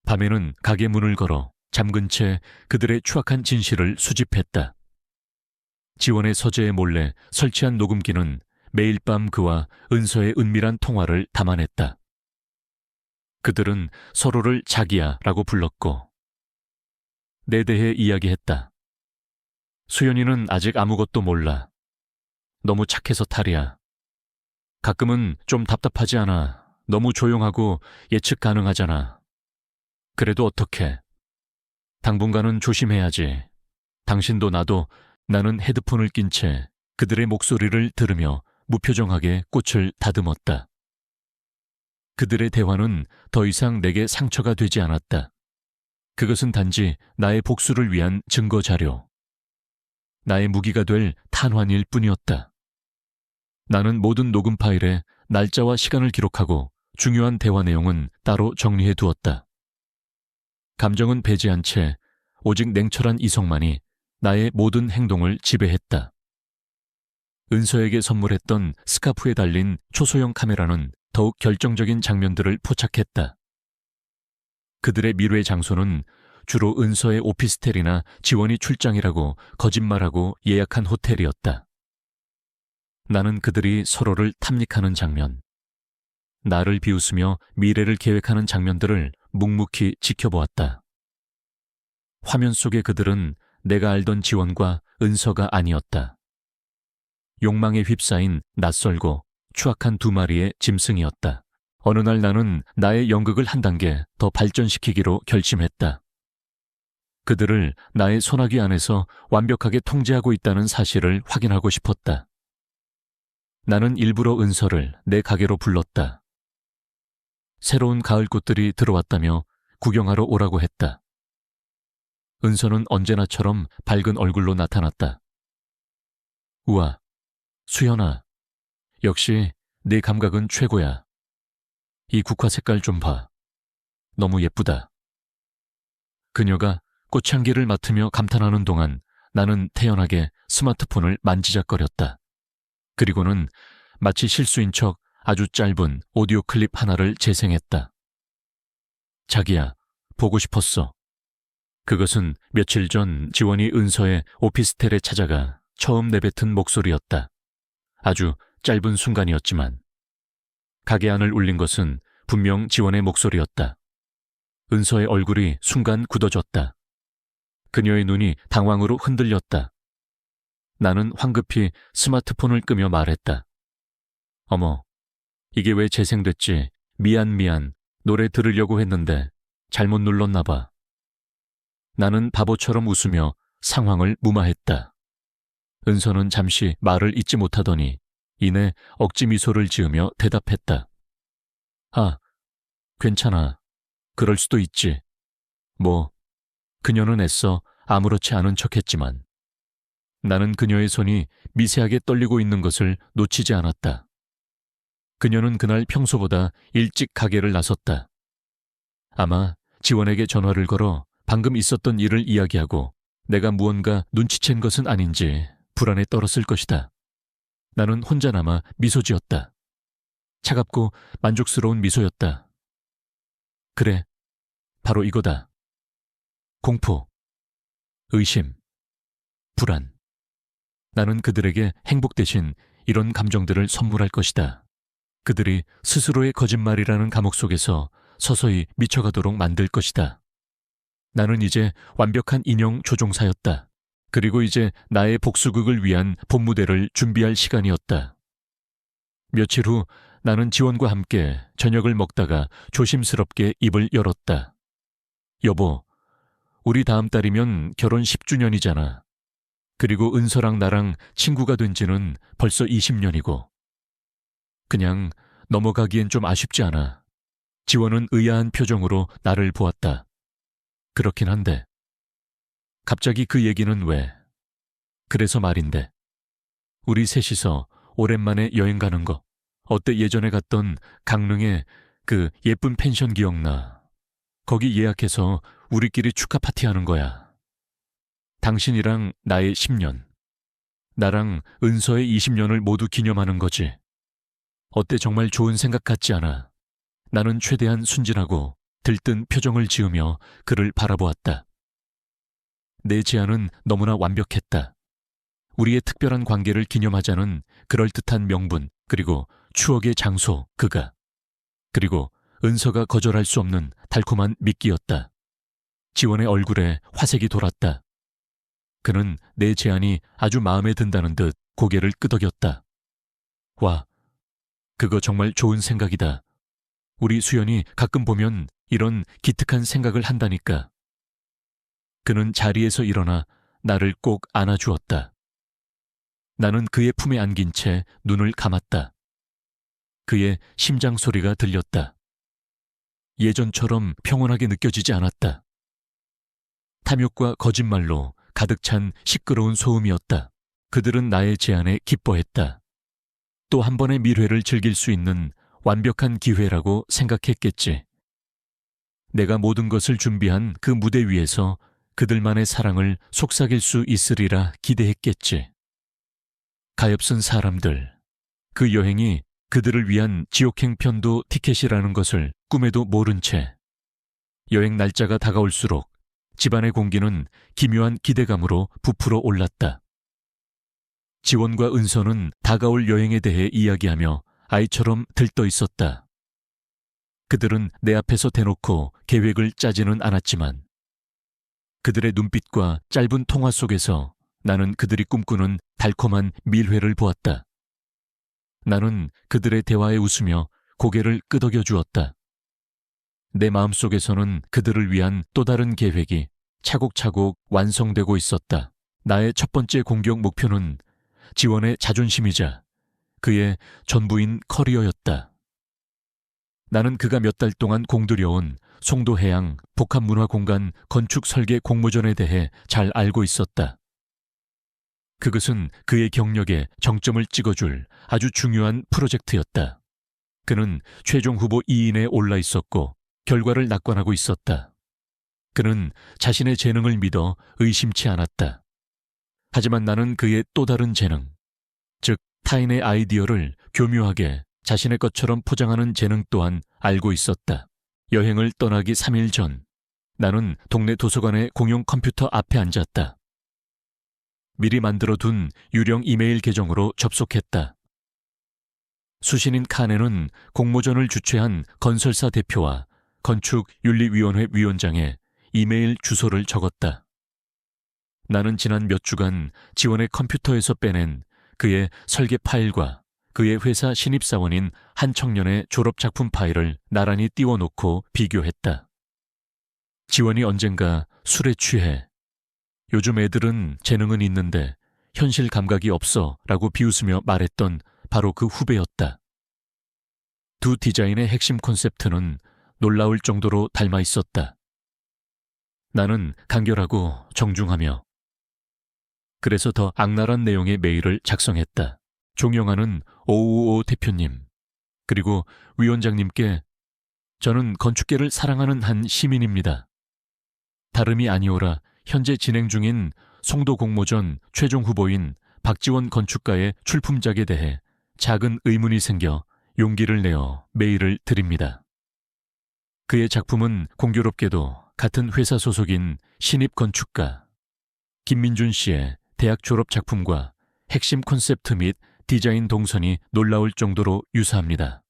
밤에는 가게 문을 걸어 잠근 채 그들의 추악한 진실을 수집했다. 지원의 서재에 몰래 설치한 녹음기는 매일 밤 그와 은서의 은밀한 통화를 담아냈다. 그들은 서로를 자기야라고 불렀고 내 대해 이야기했다. 수연이는 아직 아무것도 몰라. 너무 착해서 탈이야. 가끔은 좀 답답하지 않아. 너무 조용하고 예측 가능하잖아. 그래도 어떡해. 당분간은 조심해야지. 당신도 나도. 나는 헤드폰을 낀 채 그들의 목소리를 들으며 무표정하게 꽃을 다듬었다. 그들의 대화는 더 이상 내게 상처가 되지 않았다. 그것은 단지 나의 복수를 위한 증거 자료. 나의 무기가 될 탄환일 뿐이었다. 나는 모든 녹음 파일에 날짜와 시간을 기록하고 중요한 대화 내용은 따로 정리해 두었다. 감정은 배제한 채 오직 냉철한 이성만이 나의 모든 행동을 지배했다. 은서에게 선물했던 스카프에 달린 초소형 카메라는 더욱 결정적인 장면들을 포착했다. 그들의 미루의 장소는 주로 은서의 오피스텔이나 지원이 출장이라고 거짓말하고 예약한 호텔이었다. 나는 그들이 서로를 탐닉하는 장면, 나를 비웃으며 미래를 계획하는 장면들을 묵묵히 지켜보았다. 화면 속의 그들은 내가 알던 지원과 은서가 아니었다. 욕망에 휩싸인 낯설고 추악한 두 마리의 짐승이었다. 어느 날 나는 나의 연극을 한 단계 더 발전시키기로 결심했다. 그들을 나의 소나기 안에서 완벽하게 통제하고 있다는 사실을 확인하고 싶었다. 나는 일부러 은서를 내 가게로 불렀다. 새로운 가을꽃들이 들어왔다며 구경하러 오라고 했다. 은서는 언제나처럼 밝은 얼굴로 나타났다. 우와, 수연아. 역시 네 감각은 최고야. 이 국화 색깔 좀 봐. 너무 예쁘다. 그녀가 꽃향기를 맡으며 감탄하는 동안 나는 태연하게 스마트폰을 만지작거렸다. 그리고는 마치 실수인 척 아주 짧은 오디오 클립 하나를 재생했다. 자기야, 보고 싶었어. 그것은 며칠 전 지원이 은서의 오피스텔에 찾아가 처음 내뱉은 목소리였다. 아주 짧은 순간이었지만 가게 안을 울린 것은 분명 지원의 목소리였다. 은서의 얼굴이 순간 굳어졌다. 그녀의 눈이 당황으로 흔들렸다. 나는 황급히 스마트폰을 끄며 말했다. 어머, 이게 왜 재생됐지? 미안. 노래 들으려고 했는데 잘못 눌렀나 봐. 나는 바보처럼 웃으며 상황을 무마했다. 은서는 잠시 말을 잇지 못하더니 이내 억지 미소를 지으며 대답했다. 아, 괜찮아. 그럴 수도 있지. 뭐, 그녀는 애써 아무렇지 않은 척했지만 나는 그녀의 손이 미세하게 떨리고 있는 것을 놓치지 않았다. 그녀는 그날 평소보다 일찍 가게를 나섰다. 아마 지원에게 전화를 걸어 방금 있었던 일을 이야기하고 내가 무언가 눈치챈 것은 아닌지 불안에 떨었을 것이다. 나는 혼자 남아 미소 지었다. 차갑고 만족스러운 미소였다. 그래, 바로 이거다. 공포, 의심, 불안. 나는 그들에게 행복 대신 이런 감정들을 선물할 것이다. 그들이 스스로의 거짓말이라는 감옥 속에서 서서히 미쳐가도록 만들 것이다. 나는 이제 완벽한 인형 조종사였다. 그리고 이제 나의 복수극을 위한 본무대를 준비할 시간이었다. 며칠 후 나는 지원과 함께 저녁을 먹다가 조심스럽게 입을 열었다. 여보, 우리 다음 달이면 결혼 10주년이잖아. 그리고 은서랑 나랑 친구가 된 지는 벌써 20년이고. 그냥 넘어가기엔 좀 아쉽지 않아. 지원은 의아한 표정으로 나를 보았다. 그렇긴 한데. 갑자기 그 얘기는 왜? 그래서 말인데. 우리 셋이서 오랜만에 여행 가는 거. 어때 예전에 갔던 강릉의 그 예쁜 펜션 기억나? 거기 예약해서 우리끼리 축하 파티하는 거야. 당신이랑 나의 10년, 나랑 은서의 20년을 모두 기념하는 거지. 어때 정말 좋은 생각 같지 않아? 나는 최대한 순진하고 들뜬 표정을 지으며 그를 바라보았다. 내 제안은 너무나 완벽했다. 우리의 특별한 관계를 기념하자는 그럴듯한 명분, 그리고 추억의 장소, 그가. 그리고 은서가 거절할 수 없는 달콤한 미끼였다. 지원의 얼굴에 화색이 돌았다. 그는 내 제안이 아주 마음에 든다는 듯 고개를 끄덕였다. 와, 그거 정말 좋은 생각이다. 우리 수연이 가끔 보면 이런 기특한 생각을 한다니까. 그는 자리에서 일어나 나를 꼭 안아주었다. 나는 그의 품에 안긴 채 눈을 감았다. 그의 심장 소리가 들렸다. 예전처럼 평온하게 느껴지지 않았다. 탐욕과 거짓말로 가득 찬 시끄러운 소음이었다. 그들은 나의 제안에 기뻐했다. 또 한 번의 밀회를 즐길 수 있는 완벽한 기회라고 생각했겠지. 내가 모든 것을 준비한 그 무대 위에서 그들만의 사랑을 속삭일 수 있으리라 기대했겠지. 가엾은 사람들, 그 여행이 그들을 위한 지옥행 편도 티켓이라는 것을 꿈에도 모른 채 여행 날짜가 다가올수록 집안의 공기는 기묘한 기대감으로 부풀어 올랐다. 지원과 은서는 다가올 여행에 대해 이야기하며 아이처럼 들떠 있었다. 그들은 내 앞에서 대놓고 계획을 짜지는 않았지만 그들의 눈빛과 짧은 통화 속에서 나는 그들이 꿈꾸는 달콤한 밀회를 보았다. 나는 그들의 대화에 웃으며 고개를 끄덕여 주었다. 내 마음속에서는 그들을 위한 또 다른 계획이 차곡차곡 완성되고 있었다. 나의 첫 번째 공격 목표는 지원의 자존심이자 그의 전부인 커리어였다. 나는 그가 몇 달 동안 공들여온 송도해양 복합문화공간 건축 설계 공모전에 대해 잘 알고 있었다. 그것은 그의 경력에 정점을 찍어줄 아주 중요한 프로젝트였다. 그는 최종 후보 2인에 올라 있었고 결과를 낙관하고 있었다. 그는 자신의 재능을 믿어 의심치 않았다. 하지만 나는 그의 또 다른 재능, 즉 타인의 아이디어를 교묘하게 자신의 것처럼 포장하는 재능 또한 알고 있었다. 여행을 떠나기 3일 전, 나는 동네 도서관의 공용 컴퓨터 앞에 앉았다. 미리 만들어둔 유령 이메일 계정으로 접속했다. 수신인 칸에는 공모전을 주최한 건설사 대표와 건축윤리위원회 위원장의 이메일 주소를 적었다. 나는 지난 몇 주간 지원의 컴퓨터에서 빼낸 그의 설계 파일과 그의 회사 신입사원인 한 청년의 졸업작품 파일을 나란히 띄워놓고 비교했다. 지원이 언젠가 술에 취해 요즘 애들은 재능은 있는데 현실 감각이 없어 라고 비웃으며 말했던 바로 그 후배였다. 두 디자인의 핵심 콘셉트는 놀라울 정도로 닮아 있었다. 나는 간결하고 정중하며 그래서 더 악랄한 내용의 메일을 작성했다. 존경하는 555 대표님, 그리고 위원장님께 저는 건축계를 사랑하는 한 시민입니다. 다름이 아니오라 현재 진행 중인 송도 공모전 최종 후보인 박지원 건축가의 출품작에 대해 작은 의문이 생겨 용기를 내어 메일을 드립니다. 그의 작품은 공교롭게도 같은 회사 소속인 신입 건축가 김민준 씨의 대학 졸업 작품과 핵심 콘셉트 및 디자인 동선이 놀라울 정도로 유사합니다.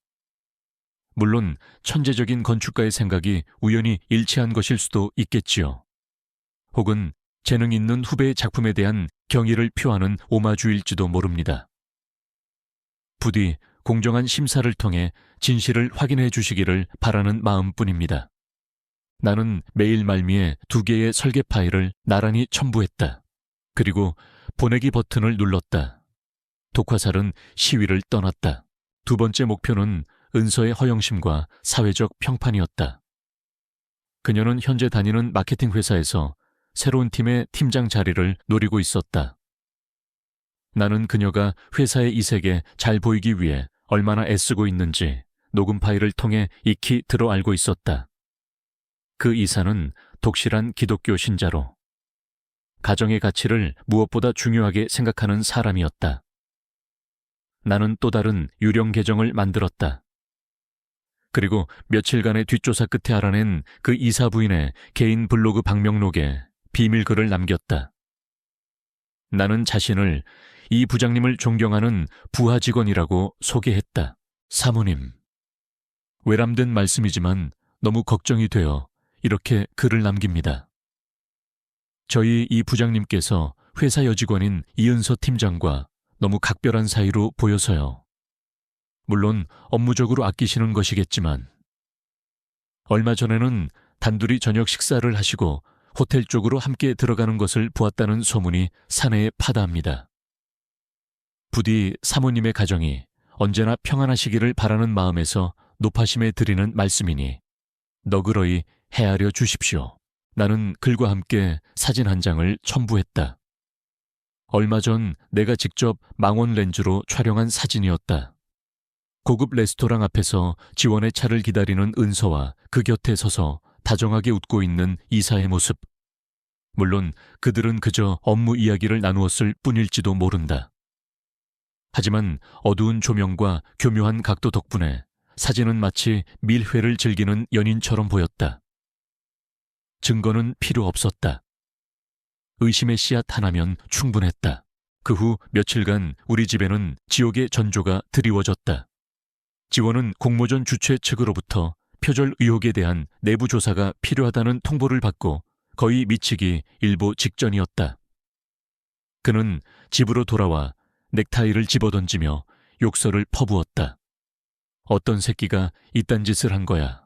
물론 천재적인 건축가의 생각이 우연히 일치한 것일 수도 있겠지요. 혹은 재능 있는 후배의 작품에 대한 경의를 표하는 오마주일지도 모릅니다. 부디 공정한 심사를 통해 진실을 확인해 주시기를 바라는 마음뿐입니다. 나는 메일 말미에 2개의 설계 파일을 나란히 첨부했다. 그리고 보내기 버튼을 눌렀다. 독화살은 시위를 떠났다. 두 번째 목표는 은서의 허영심과 사회적 평판이었다. 그녀는 현재 다니는 마케팅 회사에서 새로운 팀의 팀장 자리를 노리고 있었다. 나는 그녀가 회사의 이색에 잘 보이기 위해 얼마나 애쓰고 있는지 녹음 파일을 통해 익히 들어 알고 있었다. 그 이사는 독실한 기독교 신자로 가정의 가치를 무엇보다 중요하게 생각하는 사람이었다. 나는 또 다른 유령 계정을 만들었다. 그리고 며칠간의 뒷조사 끝에 알아낸 그 이사 부인의 개인 블로그 방명록에 비밀글을 남겼다. 나는 자신을 이 부장님을 존경하는 부하 직원이라고 소개했다. 사모님. 외람된 말씀이지만 너무 걱정이 되어 이렇게 글을 남깁니다. 저희 이 부장님께서 회사 여직원인 이은서 팀장과 너무 각별한 사이로 보여서요. 물론 업무적으로 아끼시는 것이겠지만 얼마 전에는 단둘이 저녁 식사를 하시고 호텔 쪽으로 함께 들어가는 것을 보았다는 소문이 사내에 파다합니다. 부디 사모님의 가정이 언제나 평안하시기를 바라는 마음에서 높아심에 드리는 말씀이니 너그러이 헤아려 주십시오. 나는 글과 함께 사진 한 장을 첨부했다. 얼마 전 내가 직접 망원 렌즈로 촬영한 사진이었다. 고급 레스토랑 앞에서 지원의 차를 기다리는 은서와 그 곁에 서서 다정하게 웃고 있는 이사의 모습. 물론 그들은 그저 업무 이야기를 나누었을 뿐일지도 모른다. 하지만 어두운 조명과 교묘한 각도 덕분에 사진은 마치 밀회를 즐기는 연인처럼 보였다. 증거는 필요 없었다. 의심의 씨앗 하나면 충분했다. 그 후 며칠간 우리 집에는 지옥의 전조가 드리워졌다. 지원은 공모전 주최 측으로부터 표절 의혹에 대한 내부 조사가 필요하다는 통보를 받고 거의 미치기 일보 직전이었다. 그는 집으로 돌아와 넥타이를 집어던지며 욕설을 퍼부었다. 어떤 새끼가 이딴 짓을 한 거야.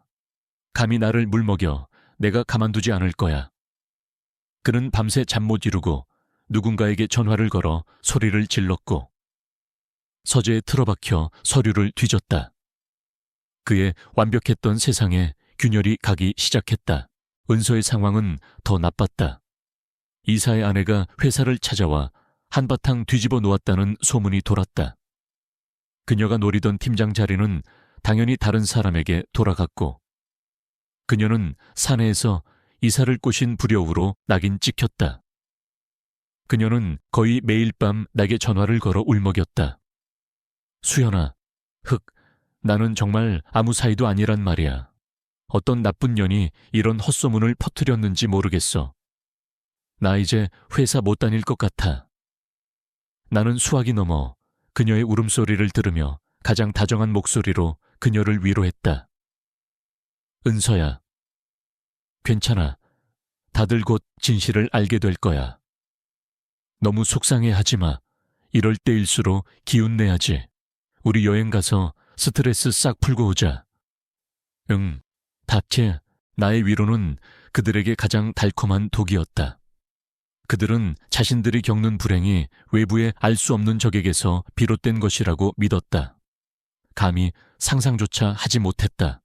감히 나를 물먹여 내가 가만두지 않을 거야. 그는 밤새 잠 못 이루고 누군가에게 전화를 걸어 소리를 질렀고 서재에 틀어박혀 서류를 뒤졌다. 그의 완벽했던 세상에 균열이 가기 시작했다. 은서의 상황은 더 나빴다. 이사의 아내가 회사를 찾아와 한바탕 뒤집어 놓았다는 소문이 돌았다. 그녀가 노리던 팀장 자리는 당연히 다른 사람에게 돌아갔고 그녀는 사내에서 이사를 꼬신 불효우로 낙인 찍혔다. 그녀는 거의 매일 밤 나에게 전화를 걸어 울먹였다. 수연아, 나는 정말 아무 사이도 아니란 말이야. 어떤 나쁜 년이 이런 헛소문을 퍼뜨렸는지 모르겠어. 나 이제 회사 못 다닐 것 같아. 나는 수학이 넘어 그녀의 울음소리를 들으며 가장 다정한 목소리로 그녀를 위로했다. 은서야, 괜찮아. 다들 곧 진실을 알게 될 거야. 너무 속상해하지 마. 이럴 때일수록 기운 내야지. 우리 여행 가서 스트레스 싹 풀고 오자. 응, 닥치. 나의 위로는 그들에게 가장 달콤한 독이었다. 그들은 자신들이 겪는 불행이 외부에 알 수 없는 적에게서 비롯된 것이라고 믿었다. 감히 상상조차 하지 못했다.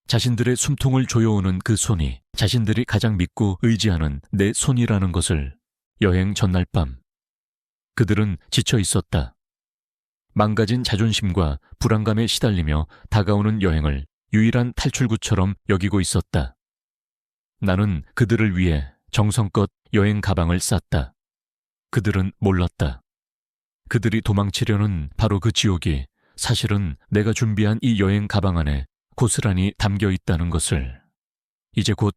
자신들의 숨통을 조여오는 그 손이 자신들이 가장 믿고 의지하는 내 손이라는 것을. 여행 전날 밤 그들은 지쳐 있었다. 망가진 자존심과 불안감에 시달리며 다가오는 여행을 유일한 탈출구처럼 여기고 있었다. 나는 그들을 위해 정성껏 여행 가방을 쌌다. 그들은 몰랐다. 그들이 도망치려는 바로 그 지옥이 사실은 내가 준비한 이 여행 가방 안에 고스란히 담겨 있다는 것을. 이제 곧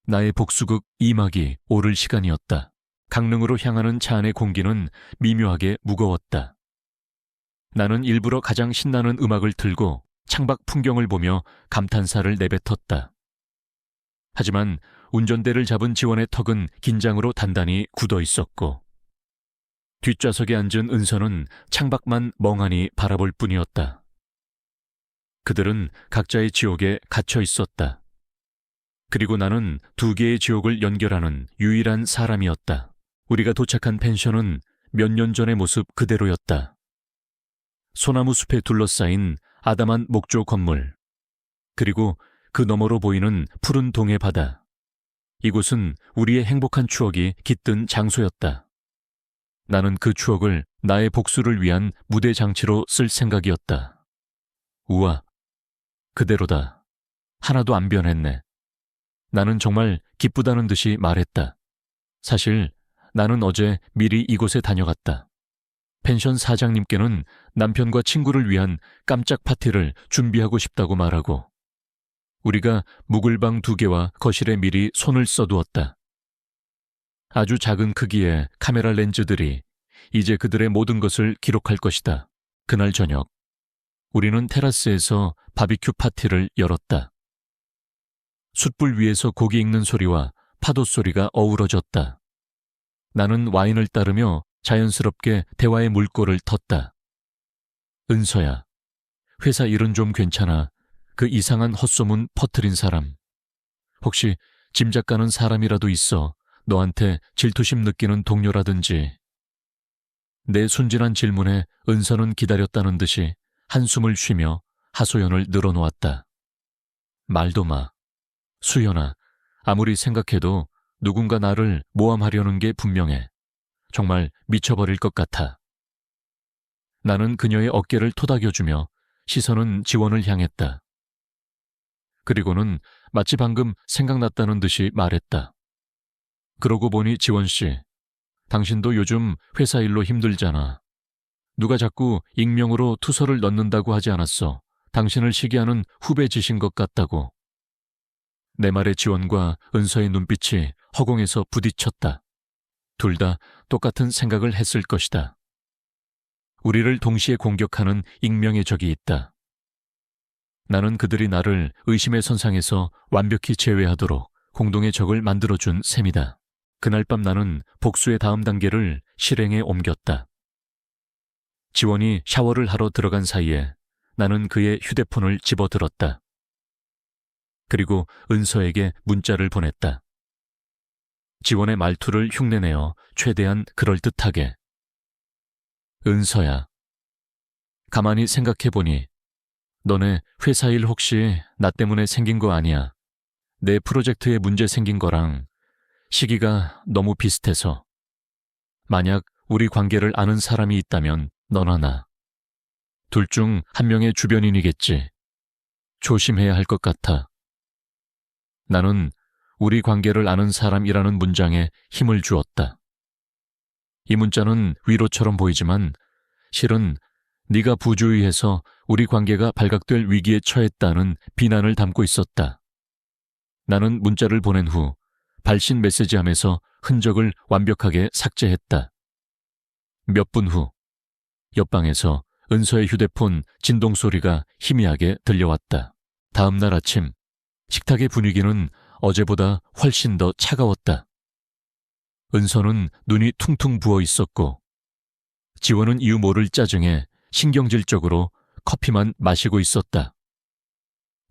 나의 복수극 2막이 오를 시간이었다. 강릉으로 향하는 차 안의 공기는 미묘하게 무거웠다. 나는 일부러 가장 신나는 음악을 틀고 창밖 풍경을 보며 감탄사를 내뱉었다. 하지만 운전대를 잡은 지원의 턱은 긴장으로 단단히 굳어 있었고 뒷좌석에 앉은 은서는 창밖만 멍하니 바라볼 뿐이었다. 그들은 각자의 지옥에 갇혀 있었다. 그리고 나는 두 개의 지옥을 연결하는 유일한 사람이었다. 우리가 도착한 펜션은 몇 년 전의 모습 그대로였다. 소나무 숲에 둘러싸인 아담한 목조 건물, 그리고 그 너머로 보이는 푸른 동해 바다. 이곳은 우리의 행복한 추억이 깃든 장소였다. 나는 그 추억을 나의 복수를 위한 무대 장치로 쓸 생각이었다. 우와, 그대로다. 하나도 안 변했네. 나는 정말 기쁘다는 듯이 말했다. 사실 나는 어제 미리 이곳에 다녀갔다. 펜션 사장님께는 남편과 친구를 위한 깜짝 파티를 준비하고 싶다고 말하고 우리가 묵을방 2개와 거실에 미리 손을 써두었다. 아주 작은 크기의 카메라 렌즈들이 이제 그들의 모든 것을 기록할 것이다. 그날 저녁, 우리는 테라스에서 바비큐 파티를 열었다. 숯불 위에서 고기 익는 소리와 파도 소리가 어우러졌다. 나는 와인을 따르며 자연스럽게 대화의 물꼬를 텄다. 은서야, 회사 일은 좀 괜찮아. 그 이상한 헛소문 퍼뜨린 사람. 혹시 짐작 가는 사람이라도 있어? 너한테 질투심 느끼는 동료라든지. 내 순진한 질문에 은서는 기다렸다는 듯이 한숨을 쉬며 하소연을 늘어놓았다. 말도 마. 수연아, 아무리 생각해도 누군가 나를 모함하려는 게 분명해. 정말 미쳐버릴 것 같아. 나는 그녀의 어깨를 토닥여주며 시선은 지원을 향했다. 그리고는 마치 방금 생각났다는 듯이 말했다. 그러고 보니 지원 씨, 당신도 요즘 회사 일로 힘들잖아. 누가 자꾸 익명으로 투서를 넣는다고 하지 않았어. 당신을 시기하는 후배 짓인 것 같다고. 내 말에 지원과 은서의 눈빛이 허공에서 부딪혔다. 둘 다 똑같은 생각을 했을 것이다. 우리를 동시에 공격하는 익명의 적이 있다. 나는 그들이 나를 의심의 선상에서 완벽히 제외하도록 공동의 적을 만들어준 셈이다. 그날 밤 나는 복수의 다음 단계를 실행에 옮겼다. 지원이 샤워를 하러 들어간 사이에 나는 그의 휴대폰을 집어들었다. 그리고 은서에게 문자를 보냈다. 지원의 말투를 흉내내어 최대한 그럴듯하게. 은서야, 가만히 생각해보니 너네 회사 일 혹시 나 때문에 생긴 거 아니야? 내 프로젝트에 문제 생긴 거랑 시기가 너무 비슷해서. 만약 우리 관계를 아는 사람이 있다면 너나 나. 둘 중 한 명의 주변인이겠지. 조심해야 할 것 같아. 나는 우리 관계를 아는 사람이라는 문장에 힘을 주었다. 이 문자는 위로처럼 보이지만 실은 네가 부주의해서 우리 관계가 발각될 위기에 처했다는 비난을 담고 있었다. 나는 문자를 보낸 후 발신 메시지함에서 흔적을 완벽하게 삭제했다. 몇 분 후 옆방에서 은서의 휴대폰 진동 소리가 희미하게 들려왔다. 다음 날 아침 식탁의 분위기는 어제보다 훨씬 더 차가웠다. 은서는 눈이 퉁퉁 부어 있었고 지원은 이유 모를 짜증에 신경질적으로 커피만 마시고 있었다.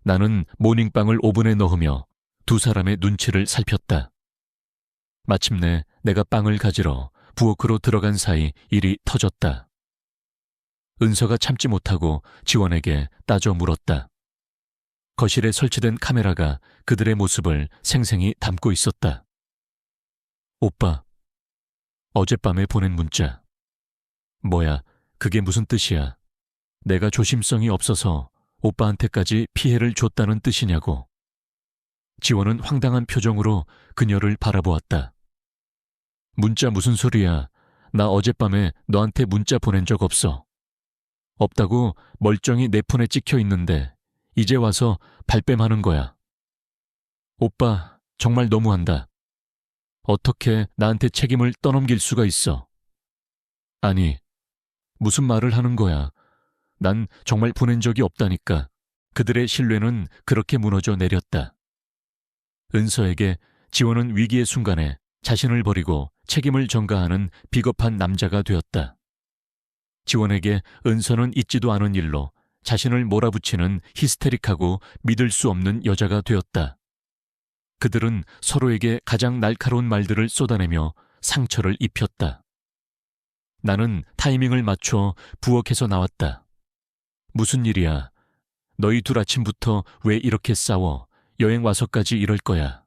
나는 모닝빵을 오븐에 넣으며 두 사람의 눈치를 살폈다. 마침내 내가 빵을 가지러 부엌으로 들어간 사이 일이 터졌다. 은서가 참지 못하고 지원에게 따져 물었다. 거실에 설치된 카메라가 그들의 모습을 생생히 담고 있었다. 오빠, 어젯밤에 보낸 문자. 뭐야, 그게 무슨 뜻이야? 내가 조심성이 없어서 오빠한테까지 피해를 줬다는 뜻이냐고. 지원은 황당한 표정으로 그녀를 바라보았다. 문자 무슨 소리야? 나 어젯밤에 너한테 문자 보낸 적 없어. 없다고 멀쩡히 내 폰에 찍혀 있는데 이제 와서 발뺌하는 거야. 오빠, 정말 너무한다. 어떻게 나한테 책임을 떠넘길 수가 있어? 아니, 무슨 말을 하는 거야. 난 정말 보낸 적이 없다니까. 그들의 신뢰는 그렇게 무너져 내렸다. 은서에게 지원은 위기의 순간에 자신을 버리고 책임을 전가하는 비겁한 남자가 되었다. 지원에게 은서는 있지도 않은 일로 자신을 몰아붙이는 히스테릭하고 믿을 수 없는 여자가 되었다. 그들은 서로에게 가장 날카로운 말들을 쏟아내며 상처를 입혔다. 나는 타이밍을 맞춰 부엌에서 나왔다. 무슨 일이야? 너희 둘 아침부터 왜 이렇게 싸워? 여행 와서까지 이럴 거야.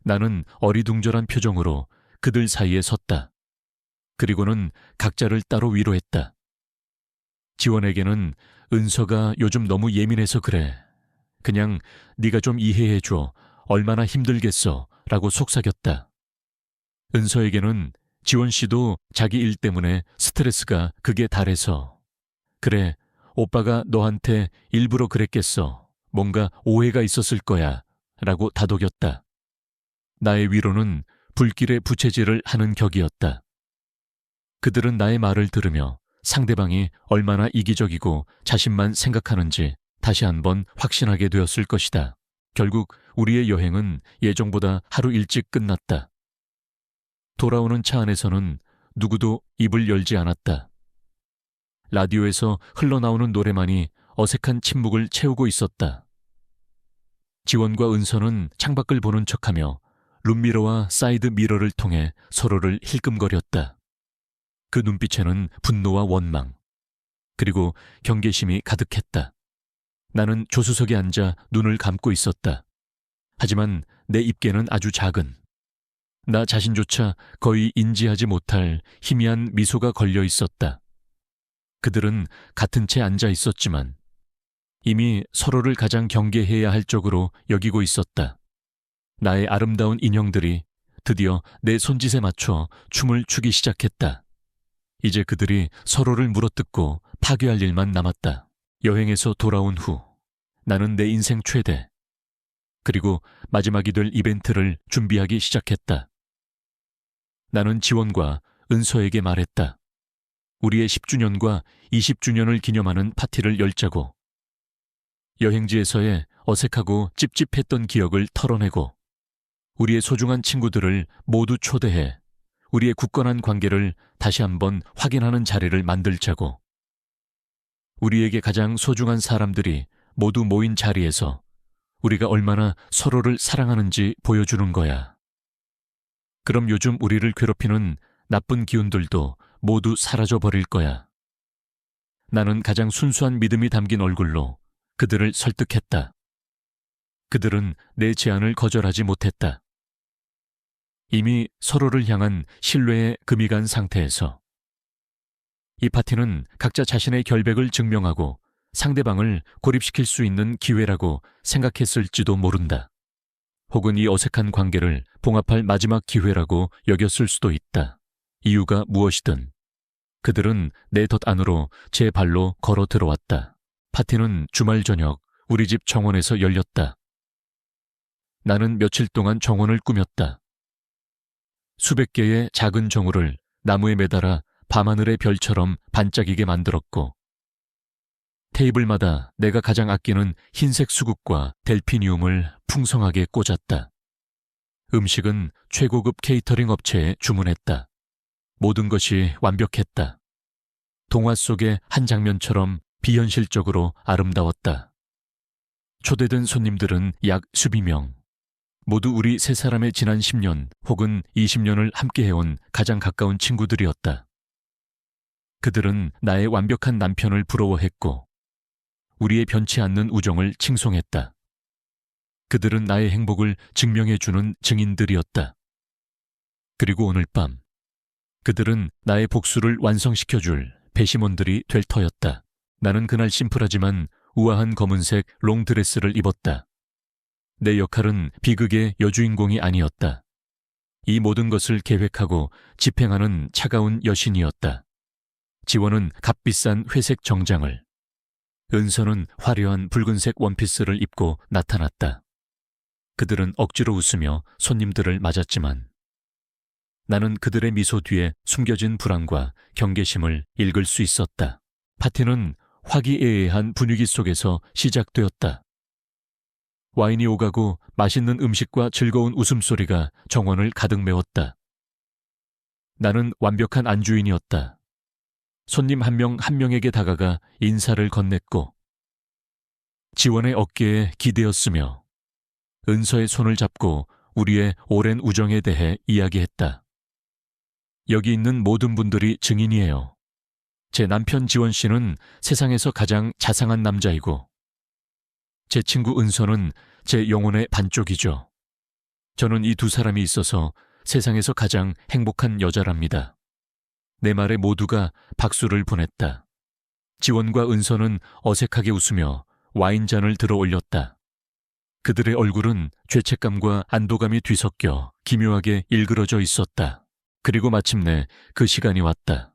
나는 어리둥절한 표정으로 그들 사이에 섰다. 그리고는 각자를 따로 위로했다. 지원에게는 은서가 요즘 너무 예민해서 그래. 그냥 네가 좀 이해해줘. 얼마나 힘들겠어. 라고 속삭였다. 은서에게는 지원 씨도 자기 일 때문에 스트레스가 극에 달해서. 그래, 오빠가 너한테 일부러 그랬겠어. 뭔가 오해가 있었을 거야. 라고 다독였다. 나의 위로는 불길에 부채질을 하는 격이었다. 그들은 나의 말을 들으며 상대방이 얼마나 이기적이고 자신만 생각하는지 다시 한번 확신하게 되었을 것이다. 결국 우리의 여행은 예정보다 하루 일찍 끝났다. 돌아오는 차 안에서는 누구도 입을 열지 않았다. 라디오에서 흘러나오는 노래만이 어색한 침묵을 채우고 있었다. 지원과 은서는 창밖을 보는 척하며 룸미러와 사이드 미러를 통해 서로를 힐끔거렸다. 그 눈빛에는 분노와 원망, 그리고 경계심이 가득했다. 나는 조수석에 앉아 눈을 감고 있었다. 하지만 내 입계는 아주 작은, 나 자신조차 거의 인지하지 못할 희미한 미소가 걸려 있었다. 그들은 같은 채 앉아 있었지만 이미 서로를 가장 경계해야 할 쪽으로 여기고 있었다. 나의 아름다운 인형들이 드디어 내 손짓에 맞춰 춤을 추기 시작했다. 이제 그들이 서로를 물어뜯고 파괴할 일만 남았다. 여행에서 돌아온 후 나는 내 인생 최대, 그리고 마지막이 될 이벤트를 준비하기 시작했다. 나는 지원과 은서에게 말했다. 우리의 10주년과 20주년을 기념하는 파티를 열자고. 여행지에서의 어색하고 찝찝했던 기억을 털어내고 우리의 소중한 친구들을 모두 초대해 우리의 굳건한 관계를 다시 한번 확인하는 자리를 만들자고. 우리에게 가장 소중한 사람들이 모두 모인 자리에서 우리가 얼마나 서로를 사랑하는지 보여주는 거야. 그럼 요즘 우리를 괴롭히는 나쁜 기운들도 모두 사라져 버릴 거야. 나는 가장 순수한 믿음이 담긴 얼굴로 그들을 설득했다. 그들은 내 제안을 거절하지 못했다. 이미 서로를 향한 신뢰에 금이 간 상태에서 이 파티는 각자 자신의 결백을 증명하고 상대방을 고립시킬 수 있는 기회라고 생각했을지도 모른다. 혹은 이 어색한 관계를 봉합할 마지막 기회라고 여겼을 수도 있다. 이유가 무엇이든 그들은 내 덫 안으로 제 발로 걸어 들어왔다. 파티는 주말 저녁 우리 집 정원에서 열렸다. 나는 며칠 동안 정원을 꾸몄다. 수백 개의 작은 정우를 나무에 매달아 밤하늘의 별처럼 반짝이게 만들었고, 테이블마다 내가 가장 아끼는 흰색 수국과 델피니움을 풍성하게 꽂았다. 음식은 최고급 케이터링 업체에 주문했다. 모든 것이 완벽했다. 동화 속의 한 장면처럼 비현실적으로 아름다웠다. 초대된 손님들은 약 수백 명. 모두 우리 세 사람의 지난 10년 혹은 20년을 함께 해온 가장 가까운 친구들이었다. 그들은 나의 완벽한 남편을 부러워했고 우리의 변치 않는 우정을 칭송했다. 그들은 나의 행복을 증명해주는 증인들이었다. 그리고 오늘 밤 그들은 나의 복수를 완성시켜줄 배심원들이 될 터였다. 나는 그날 심플하지만 우아한 검은색 롱드레스를 입었다. 내 역할은 비극의 여주인공이 아니었다. 이 모든 것을 계획하고 집행하는 차가운 여신이었다. 지원은 값비싼 회색 정장을, 은서는 화려한 붉은색 원피스를 입고 나타났다. 그들은 억지로 웃으며 손님들을 맞았지만 나는 그들의 미소 뒤에 숨겨진 불안과 경계심을 읽을 수 있었다. 파티는 화기애애한 분위기 속에서 시작되었다. 와인이 오가고 맛있는 음식과 즐거운 웃음소리가 정원을 가득 메웠다. 나는 완벽한 안주인이었다. 손님 한 명 한 명에게 다가가 인사를 건넸고 지원의 어깨에 기대었으며 은서의 손을 잡고 우리의 오랜 우정에 대해 이야기했다. 여기 있는 모든 분들이 증인이에요. 제 남편 지원 씨는 세상에서 가장 자상한 남자이고 제 친구 은서는 제 영혼의 반쪽이죠. 저는 이 두 사람이 있어서 세상에서 가장 행복한 여자랍니다. 내 말에 모두가 박수를 보냈다. 지원과 은서는 어색하게 웃으며 와인잔을 들어 올렸다. 그들의 얼굴은 죄책감과 안도감이 뒤섞여 기묘하게 일그러져 있었다. 그리고 마침내 그 시간이 왔다.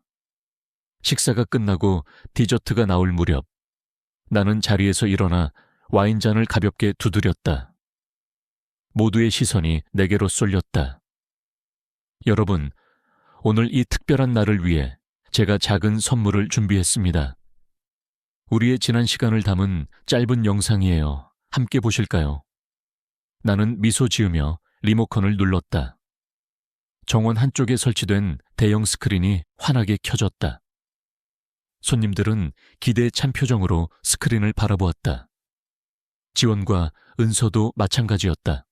식사가 끝나고 디저트가 나올 무렵 나는 자리에서 일어나 와인잔을 가볍게 두드렸다. 모두의 시선이 내게로 쏠렸다. 여러분, 오늘 이 특별한 날을 위해 제가 작은 선물을 준비했습니다. 우리의 지난 시간을 담은 짧은 영상이에요. 함께 보실까요? 나는 미소 지으며 리모컨을 눌렀다. 정원 한쪽에 설치된 대형 스크린이 환하게 켜졌다. 손님들은 기대에 찬 표정으로 스크린을 바라보았다. 지원과 은서도 마찬가지였다.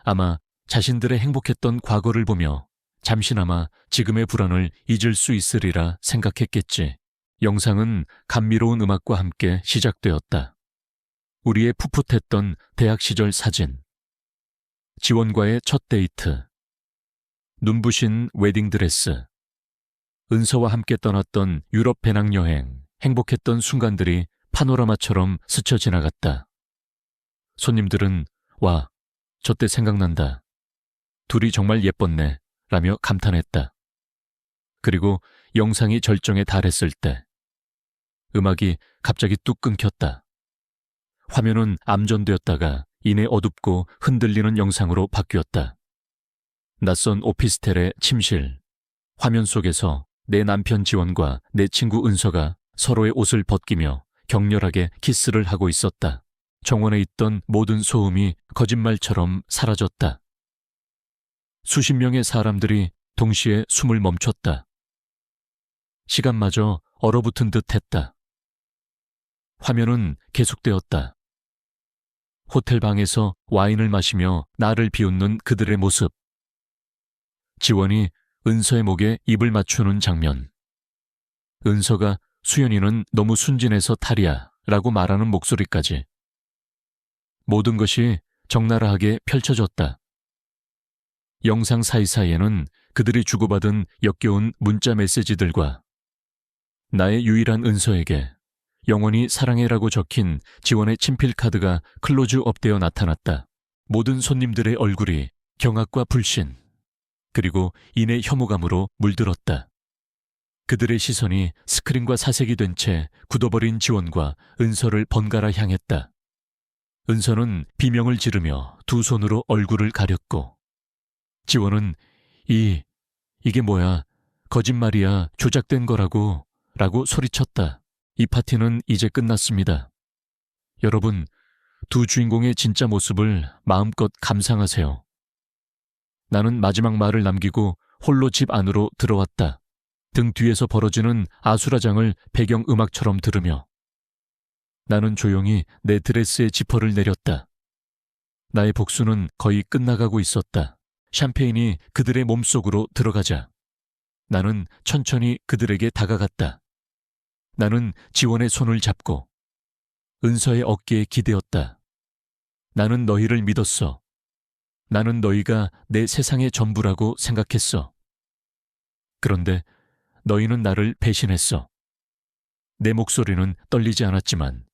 아마 자신들의 행복했던 과거를 보며 잠시나마 지금의 불안을 잊을 수 있으리라 생각했겠지. 영상은 감미로운 음악과 함께 시작되었다. 우리의 풋풋했던 대학 시절 사진, 지원과의 첫 데이트, 눈부신 웨딩드레스, 은서와 함께 떠났던 유럽 배낭여행, 행복했던 순간들이 파노라마처럼 스쳐 지나갔다. 손님들은 와, 저때 생각난다. 둘이 정말 예뻤네 라며 감탄했다. 그리고 영상이 절정에 달했을 때 음악이 갑자기 뚝 끊겼다. 화면은 암전되었다가 이내 어둡고 흔들리는 영상으로 바뀌었다. 낯선 오피스텔의 침실, 화면 속에서 내 남편 지원과 내 친구 은서가 서로의 옷을 벗기며 격렬하게 키스를 하고 있었다. 정원에 있던 모든 소음이 거짓말처럼 사라졌다. 수십 명의 사람들이 동시에 숨을 멈췄다. 시간마저 얼어붙은 듯 했다. 화면은 계속되었다. 호텔 방에서 와인을 마시며 나를 비웃는 그들의 모습. 지원이 은서의 목에 입을 맞추는 장면. 은서가 수연이는 너무 순진해서 탈이야 라고 말하는 목소리까지. 모든 것이 적나라하게 펼쳐졌다. 영상 사이사이에는 그들이 주고받은 역겨운 문자 메시지들과 나의 유일한 은서에게 영원히 사랑해라고 적힌 지원의 친필 카드가 클로즈업되어 나타났다. 모든 손님들의 얼굴이 경악과 불신, 그리고 인의 혐오감으로 물들었다. 그들의 시선이 스크린과 사색이 된 채 굳어버린 지원과 은서를 번갈아 향했다. 은서는 비명을 지르며 두 손으로 얼굴을 가렸고, 지원은 이게 뭐야, 거짓말이야, 조작된 거라고 라고 소리쳤다. 이 파티는 이제 끝났습니다. 여러분, 두 주인공의 진짜 모습을 마음껏 감상하세요. 나는 마지막 말을 남기고 홀로 집 안으로 들어왔다. 등 뒤에서 벌어지는 아수라장을 배경음악처럼 들으며 나는 조용히 내 드레스의 지퍼를 내렸다. 나의 복수는 거의 끝나가고 있었다. 샴페인이 그들의 몸속으로 들어가자 나는 천천히 그들에게 다가갔다. 나는 지원의 손을 잡고 은서의 어깨에 기대었다. 나는 너희를 믿었어. 나는 너희가 내 세상의 전부라고 생각했어. 그런데 너희는 나를 배신했어. 내 목소리는 떨리지 않았지만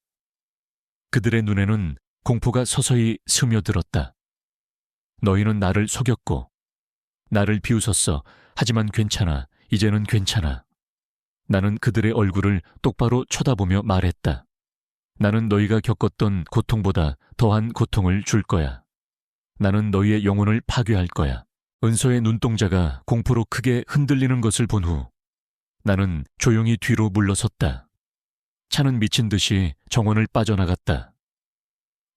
그들의 눈에는 공포가 서서히 스며들었다. 너희는 나를 속였고 나를 비웃었어. 하지만 괜찮아. 이제는 괜찮아. 나는 그들의 얼굴을 똑바로 쳐다보며 말했다. 나는 너희가 겪었던 고통보다 더한 고통을 줄 거야. 나는 너희의 영혼을 파괴할 거야. 은서의 눈동자가 공포로 크게 흔들리는 것을 본 후 나는 조용히 뒤로 물러섰다. 차는 미친 듯이 정원을 빠져나갔다.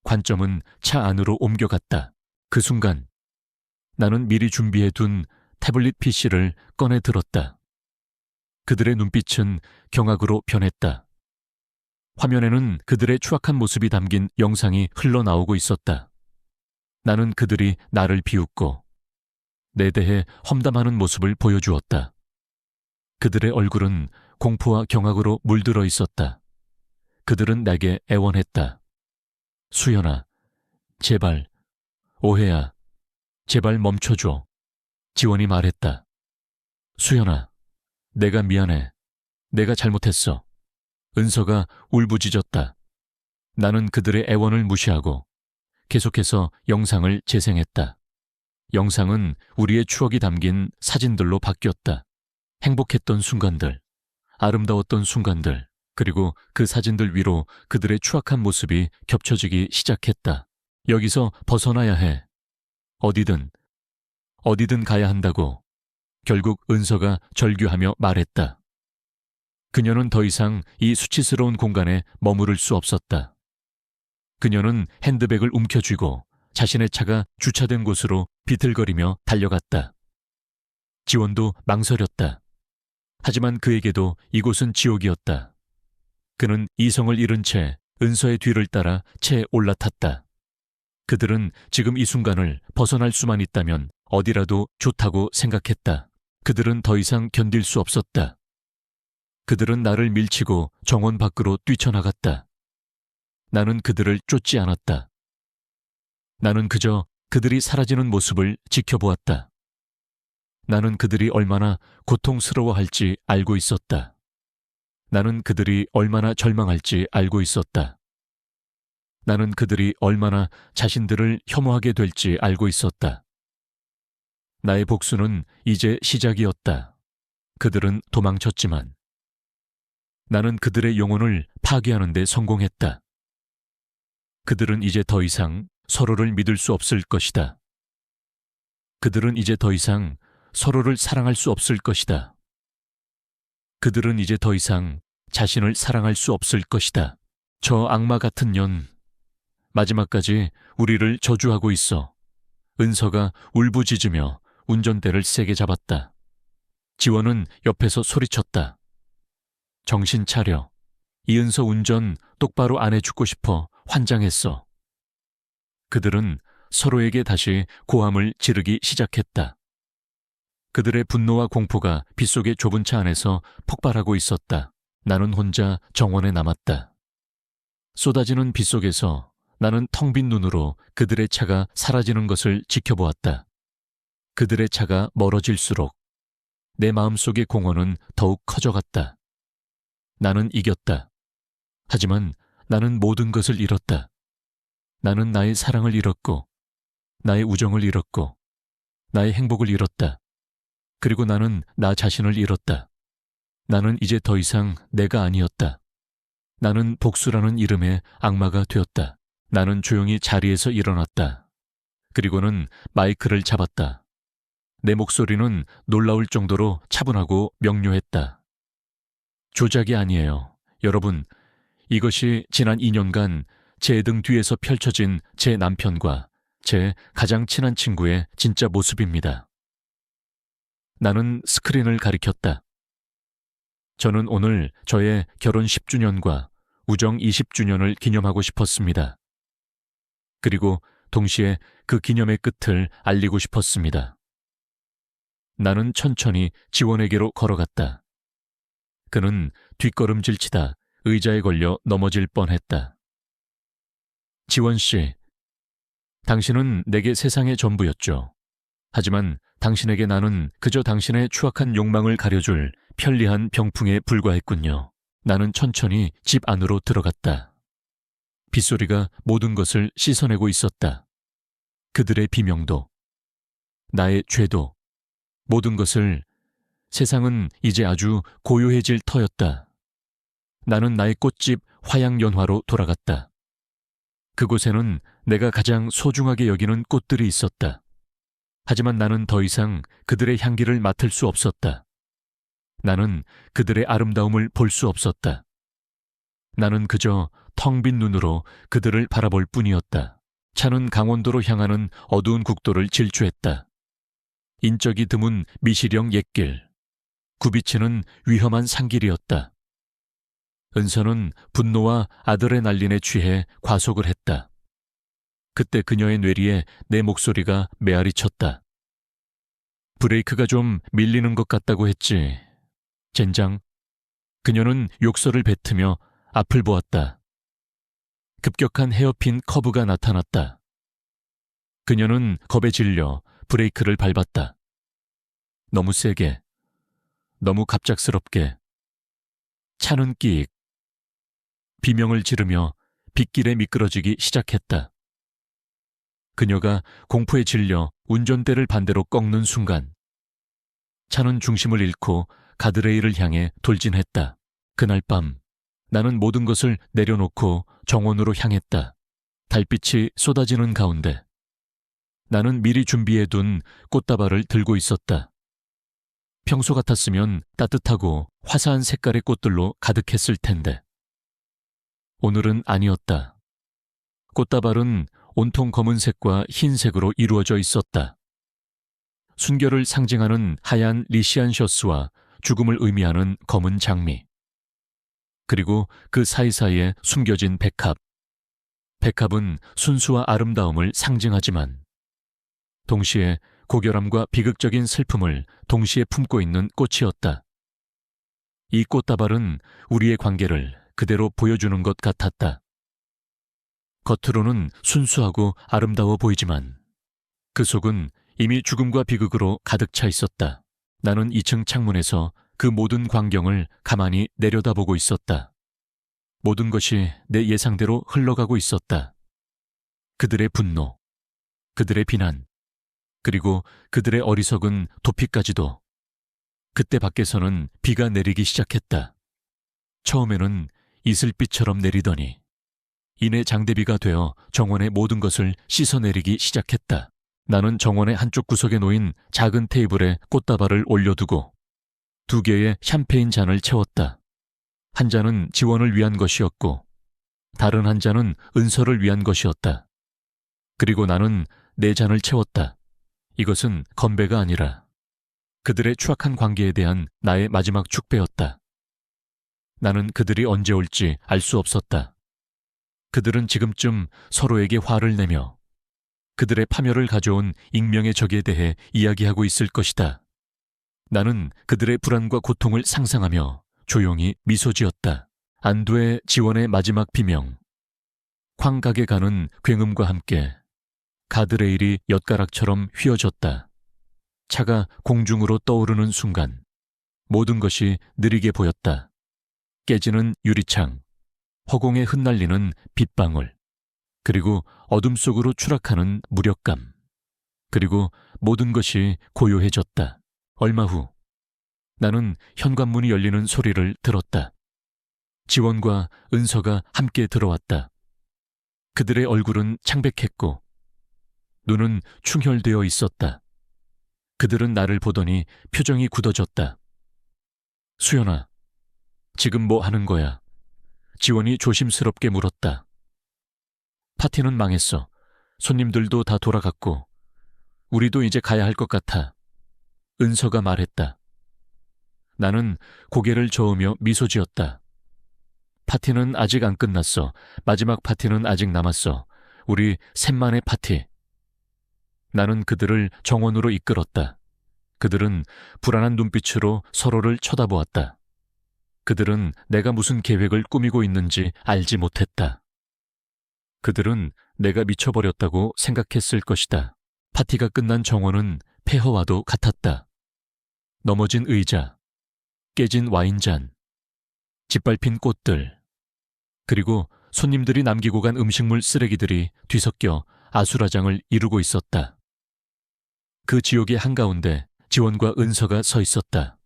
관점은 차 안으로 옮겨갔다. 그 순간 나는 미리 준비해둔 태블릿 PC를 꺼내 들었다. 그들의 눈빛은 경악으로 변했다. 화면에는 그들의 추악한 모습이 담긴 영상이 흘러나오고 있었다. 나는 그들이 나를 비웃고 내 대해 험담하는 모습을 보여주었다. 그들의 얼굴은 공포와 경악으로 물들어 있었다. 그들은 내게 애원했다. 수연아, 제발, 오해야, 제발 멈춰줘. 지원이 말했다. 수연아, 내가 미안해. 내가 잘못했어. 은서가 울부짖었다. 나는 그들의 애원을 무시하고 계속해서 영상을 재생했다. 영상은 우리의 추억이 담긴 사진들로 바뀌었다. 행복했던 순간들, 아름다웠던 순간들, 그리고 그 사진들 위로 그들의 추악한 모습이 겹쳐지기 시작했다. 여기서 벗어나야 해. 어디든 어디든 가야 한다고 결국 은서가 절규하며 말했다. 그녀는 더 이상 이 수치스러운 공간에 머무를 수 없었다. 그녀는 핸드백을 움켜쥐고 자신의 차가 주차된 곳으로 비틀거리며 달려갔다. 지원도 망설였다. 하지만 그에게도 이곳은 지옥이었다. 그는 이성을 잃은 채 은서의 뒤를 따라 채에 올라탔다. 그들은 지금 이 순간을 벗어날 수만 있다면 어디라도 좋다고 생각했다. 그들은 더 이상 견딜 수 없었다. 그들은 나를 밀치고 정원 밖으로 뛰쳐나갔다. 나는 그들을 쫓지 않았다. 나는 그저 그들이 사라지는 모습을 지켜보았다. 나는 그들이 얼마나 고통스러워할지 알고 있었다. 나는 그들이 얼마나 절망할지 알고 있었다. 나는 그들이 얼마나 자신들을 혐오하게 될지 알고 있었다. 나의 복수는 이제 시작이었다. 그들은 도망쳤지만 나는 그들의 영혼을 파괴하는 데 성공했다. 그들은 이제 더 이상 서로를 믿을 수 없을 것이다. 그들은 이제 더 이상 서로를 사랑할 수 없을 것이다. 그들은 이제 더 이상 자신을 사랑할 수 없을 것이다. 저 악마 같은 년, 마지막까지 우리를 저주하고 있어. 은서가 울부짖으며 운전대를 세게 잡았다. 지원은 옆에서 소리쳤다. 정신 차려. 이은서 운전 똑바로 안 해주고 싶어 환장했어. 그들은 서로에게 다시 고함을 지르기 시작했다. 그들의 분노와 공포가 빗속의 좁은 차 안에서 폭발하고 있었다. 나는 혼자 정원에 남았다. 쏟아지는 빗속에서 나는 텅 빈 눈으로 그들의 차가 사라지는 것을 지켜보았다. 그들의 차가 멀어질수록 내 마음속의 공허는 더욱 커져갔다. 나는 이겼다. 하지만 나는 모든 것을 잃었다. 나는 나의 사랑을 잃었고, 나의 우정을 잃었고, 나의 행복을 잃었다. 그리고 나는 나 자신을 잃었다. 나는 이제 더 이상 내가 아니었다. 나는 복수라는 이름의 악마가 되었다. 나는 조용히 자리에서 일어났다. 그리고는 마이크를 잡았다. 내 목소리는 놀라울 정도로 차분하고 명료했다. 조작이 아니에요. 여러분, 이것이 지난 2년간 제 등 뒤에서 펼쳐진 제 남편과 제 가장 친한 친구의 진짜 모습입니다. 나는 스크린을 가리켰다. 저는 오늘 저의 결혼 10주년과 우정 20주년을 기념하고 싶었습니다. 그리고 동시에 그 기념의 끝을 알리고 싶었습니다. 나는 천천히 지원에게로 걸어갔다. 그는 뒷걸음질치다 의자에 걸려 넘어질 뻔했다. 지원 씨, 당신은 내게 세상의 전부였죠. 하지만 당신에게 나는 그저 당신의 추악한 욕망을 가려줄 편리한 병풍에 불과했군요. 나는 천천히 집 안으로 들어갔다. 빗소리가 모든 것을 씻어내고 있었다. 그들의 비명도, 나의 죄도, 모든 것을. 세상은 이제 아주 고요해질 터였다. 나는 나의 꽃집 화양연화로 돌아갔다. 그곳에는 내가 가장 소중하게 여기는 꽃들이 있었다. 하지만 나는 더 이상 그들의 향기를 맡을 수 없었다. 나는 그들의 아름다움을 볼 수 없었다. 나는 그저 텅 빈 눈으로 그들을 바라볼 뿐이었다. 차는 강원도로 향하는 어두운 국도를 질주했다. 인적이 드문 미시령 옛길, 굽이치는 위험한 산길이었다. 은서는 분노와 아드레날린에 취해 과속을 했다. 그때 그녀의 뇌리에 내 목소리가 메아리쳤다. 브레이크가 좀 밀리는 것 같다고 했지. 젠장. 그녀는 욕설을 뱉으며 앞을 보았다. 급격한 헤어핀 커브가 나타났다. 그녀는 겁에 질려 브레이크를 밟았다. 너무 세게, 너무 갑작스럽게. 차는 끼익. 비명을 지르며 빗길에 미끄러지기 시작했다. 그녀가 공포에 질려 운전대를 반대로 꺾는 순간 차는 중심을 잃고 가드레일을 향해 돌진했다. 그날 밤 나는 모든 것을 내려놓고 정원으로 향했다. 달빛이 쏟아지는 가운데 나는 미리 준비해둔 꽃다발을 들고 있었다. 평소 같았으면 따뜻하고 화사한 색깔의 꽃들로 가득했을 텐데. 오늘은 아니었다. 꽃다발은 온통 검은색과 흰색으로 이루어져 있었다. 순결을 상징하는 하얀 리시안셔스와 죽음을 의미하는 검은 장미. 그리고 그 사이사이에 숨겨진 백합. 백합은 순수와 아름다움을 상징하지만 동시에 고결함과 비극적인 슬픔을 동시에 품고 있는 꽃이었다. 이 꽃다발은 우리의 관계를 그대로 보여주는 것 같았다. 겉으로는 순수하고 아름다워 보이지만 그 속은 이미 죽음과 비극으로 가득 차 있었다. 나는 2층 창문에서 그 모든 광경을 가만히 내려다보고 있었다. 모든 것이 내 예상대로 흘러가고 있었다. 그들의 분노, 그들의 비난, 그리고 그들의 어리석은 도피까지도. 그때 밖에서는 비가 내리기 시작했다. 처음에는 이슬비처럼 내리더니 이내 장대비가 되어 정원의 모든 것을 씻어내리기 시작했다. 나는 정원의 한쪽 구석에 놓인 작은 테이블에 꽃다발을 올려두고 2개의 샴페인 잔을 채웠다. 한 잔은 지원을 위한 것이었고 다른 한 잔은 은서를 위한 것이었다. 그리고 나는 4잔을 채웠다. 이것은 건배가 아니라 그들의 추악한 관계에 대한 나의 마지막 축배였다. 나는 그들이 언제 올지 알 수 없었다. 그들은 지금쯤 서로에게 화를 내며 그들의 파멸을 가져온 익명의 적에 대해 이야기하고 있을 것이다. 나는 그들의 불안과 고통을 상상하며 조용히 미소 지었다. 안도의 지원의 마지막 비명. 광각에 가는 굉음과 함께 가드레일이 엿가락처럼 휘어졌다. 차가 공중으로 떠오르는 순간 모든 것이 느리게 보였다. 깨지는 유리창, 허공에 흩날리는 빗방울, 그리고 어둠 속으로 추락하는 무력감, 그리고 모든 것이 고요해졌다. 얼마 후 나는 현관문이 열리는 소리를 들었다. 지원과 은서가 함께 들어왔다. 그들의 얼굴은 창백했고 눈은 충혈되어 있었다. 그들은 나를 보더니 표정이 굳어졌다. 수연아, 지금 뭐 하는 거야? 지원이 조심스럽게 물었다. 파티는 망했어. 손님들도 다 돌아갔고 우리도 이제 가야 할 것 같아. 은서가 말했다. 나는 고개를 저으며 미소 지었다. 파티는 아직 안 끝났어. 마지막 파티는 아직 남았어. 우리 셋만의 파티. 나는 그들을 정원으로 이끌었다. 그들은 불안한 눈빛으로 서로를 쳐다보았다. 그들은 내가 무슨 계획을 꾸미고 있는지 알지 못했다. 그들은 내가 미쳐버렸다고 생각했을 것이다. 파티가 끝난 정원은 폐허와도 같았다. 넘어진 의자, 깨진 와인잔, 짓밟힌 꽃들, 그리고 손님들이 남기고 간 음식물 쓰레기들이 뒤섞여 아수라장을 이루고 있었다. 그 지옥의 한가운데 지원과 은서가 서 있었다.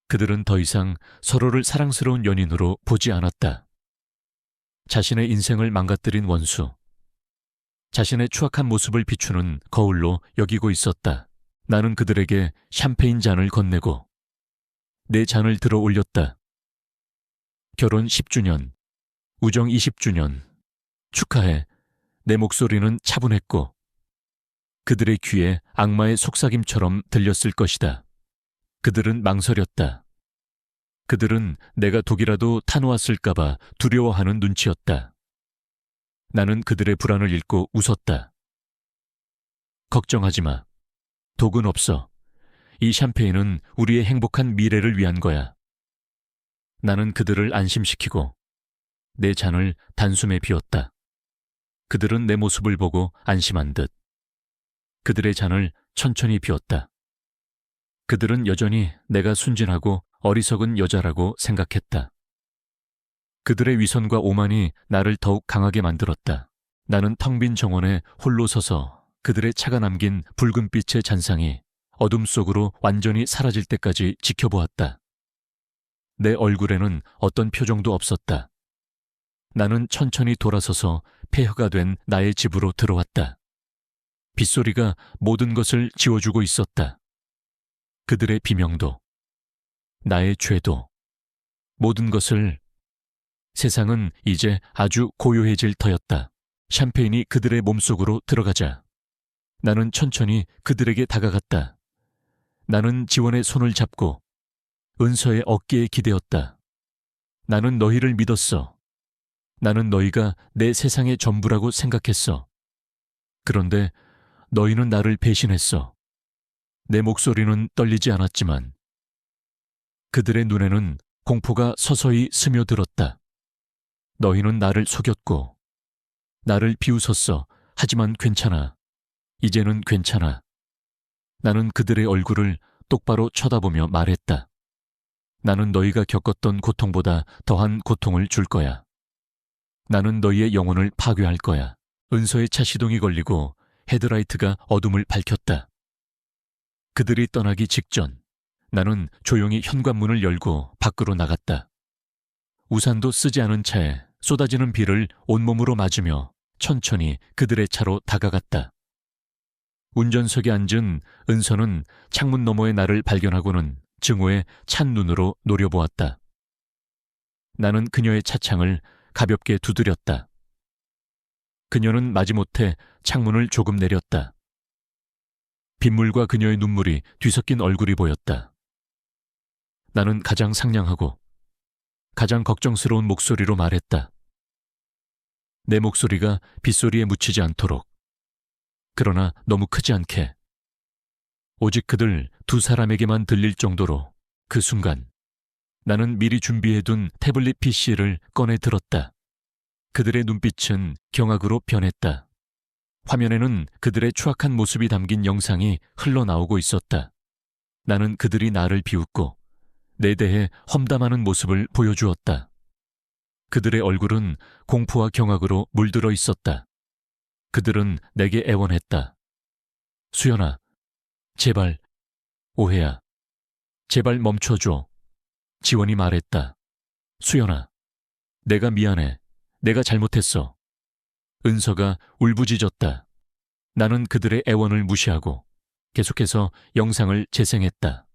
그들은 더 이상 서로를 사랑스러운 연인으로 보지 않았다. 자신의 인생을 망가뜨린 원수, 자신의 추악한 모습을 비추는 거울로 여기고 있었다. 나는 그들에게 샴페인 잔을 건네고 내 잔을 들어 올렸다. 결혼 10주년, 우정 20주년, 축하해. 내 목소리는 차분했고 그들의 귀에 악마의 속삭임처럼 들렸을 것이다. 그들은 망설였다. 그들은 내가 독이라도 타놓았을까봐 두려워하는 눈치였다. 나는 그들의 불안을 읽고 웃었다. 걱정하지 마. 독은 없어. 이 샴페인은 우리의 행복한 미래를 위한 거야. 나는 그들을 안심시키고 내 잔을 단숨에 비웠다. 그들은 내 모습을 보고 안심한 듯 그들의 잔을 천천히 비웠다. 그들은 여전히 내가 순진하고 어리석은 여자라고 생각했다. 그들의 위선과 오만이 나를 더욱 강하게 만들었다. 나는 텅 빈 정원에 홀로 서서 그들의 차가 남긴 붉은빛의 잔상이 어둠 속으로 완전히 사라질 때까지 지켜보았다. 내 얼굴에는 어떤 표정도 없었다. 나는 천천히 돌아서서 폐허가 된 나의 집으로 들어왔다. 빗소리가 모든 것을 지워주고 있었다. 그들의 비명도, 나의 죄도, 모든 것을. 세상은 이제 아주 고요해질 터였다. 샴페인이 그들의 몸속으로 들어가자 나는 천천히 그들에게 다가갔다. 나는 지원의 손을 잡고 은서의 어깨에 기대었다. 나는 너희를 믿었어. 나는 너희가 내 세상의 전부라고 생각했어. 그런데 너희는 나를 배신했어. 내 목소리는 떨리지 않았지만 그들의 눈에는 공포가 서서히 스며들었다. 너희는 나를 속였고 나를 비웃었어. 하지만 괜찮아. 이제는 괜찮아. 나는 그들의 얼굴을 똑바로 쳐다보며 말했다. 나는 너희가 겪었던 고통보다 더한 고통을 줄 거야. 나는 너희의 영혼을 파괴할 거야. 은서의 차 시동이 걸리고 헤드라이트가 어둠을 밝혔다. 그들이 떠나기 직전 나는 조용히 현관문을 열고 밖으로 나갔다. 우산도 쓰지 않은 차에 쏟아지는 비를 온몸으로 맞으며 천천히 그들의 차로 다가갔다. 운전석에 앉은 은서는 창문 너머의 나를 발견하고는 증오의 찬 눈으로 노려보았다. 나는 그녀의 차창을 가볍게 두드렸다. 그녀는 마지못해 창문을 조금 내렸다. 빗물과 그녀의 눈물이 뒤섞인 얼굴이 보였다. 나는 가장 상냥하고 가장 걱정스러운 목소리로 말했다. 내 목소리가 빗소리에 묻히지 않도록. 그러나 너무 크지 않게. 오직 그들 두 사람에게만 들릴 정도로. 그 순간 나는 미리 준비해둔 태블릿 PC를 꺼내 들었다. 그들의 눈빛은 경악으로 변했다. 화면에는 그들의 추악한 모습이 담긴 영상이 흘러나오고 있었다. 나는 그들이 나를 비웃고 내 대해 험담하는 모습을 보여주었다. 그들의 얼굴은 공포와 경악으로 물들어 있었다. 그들은 내게 애원했다. 수연아, 제발, 오해야. 제발 멈춰줘. 지원이 말했다. 수연아, 내가 미안해. 내가 잘못했어. 은서가 울부짖었다. 나는 그들의 애원을 무시하고 계속해서 영상을 재생했다.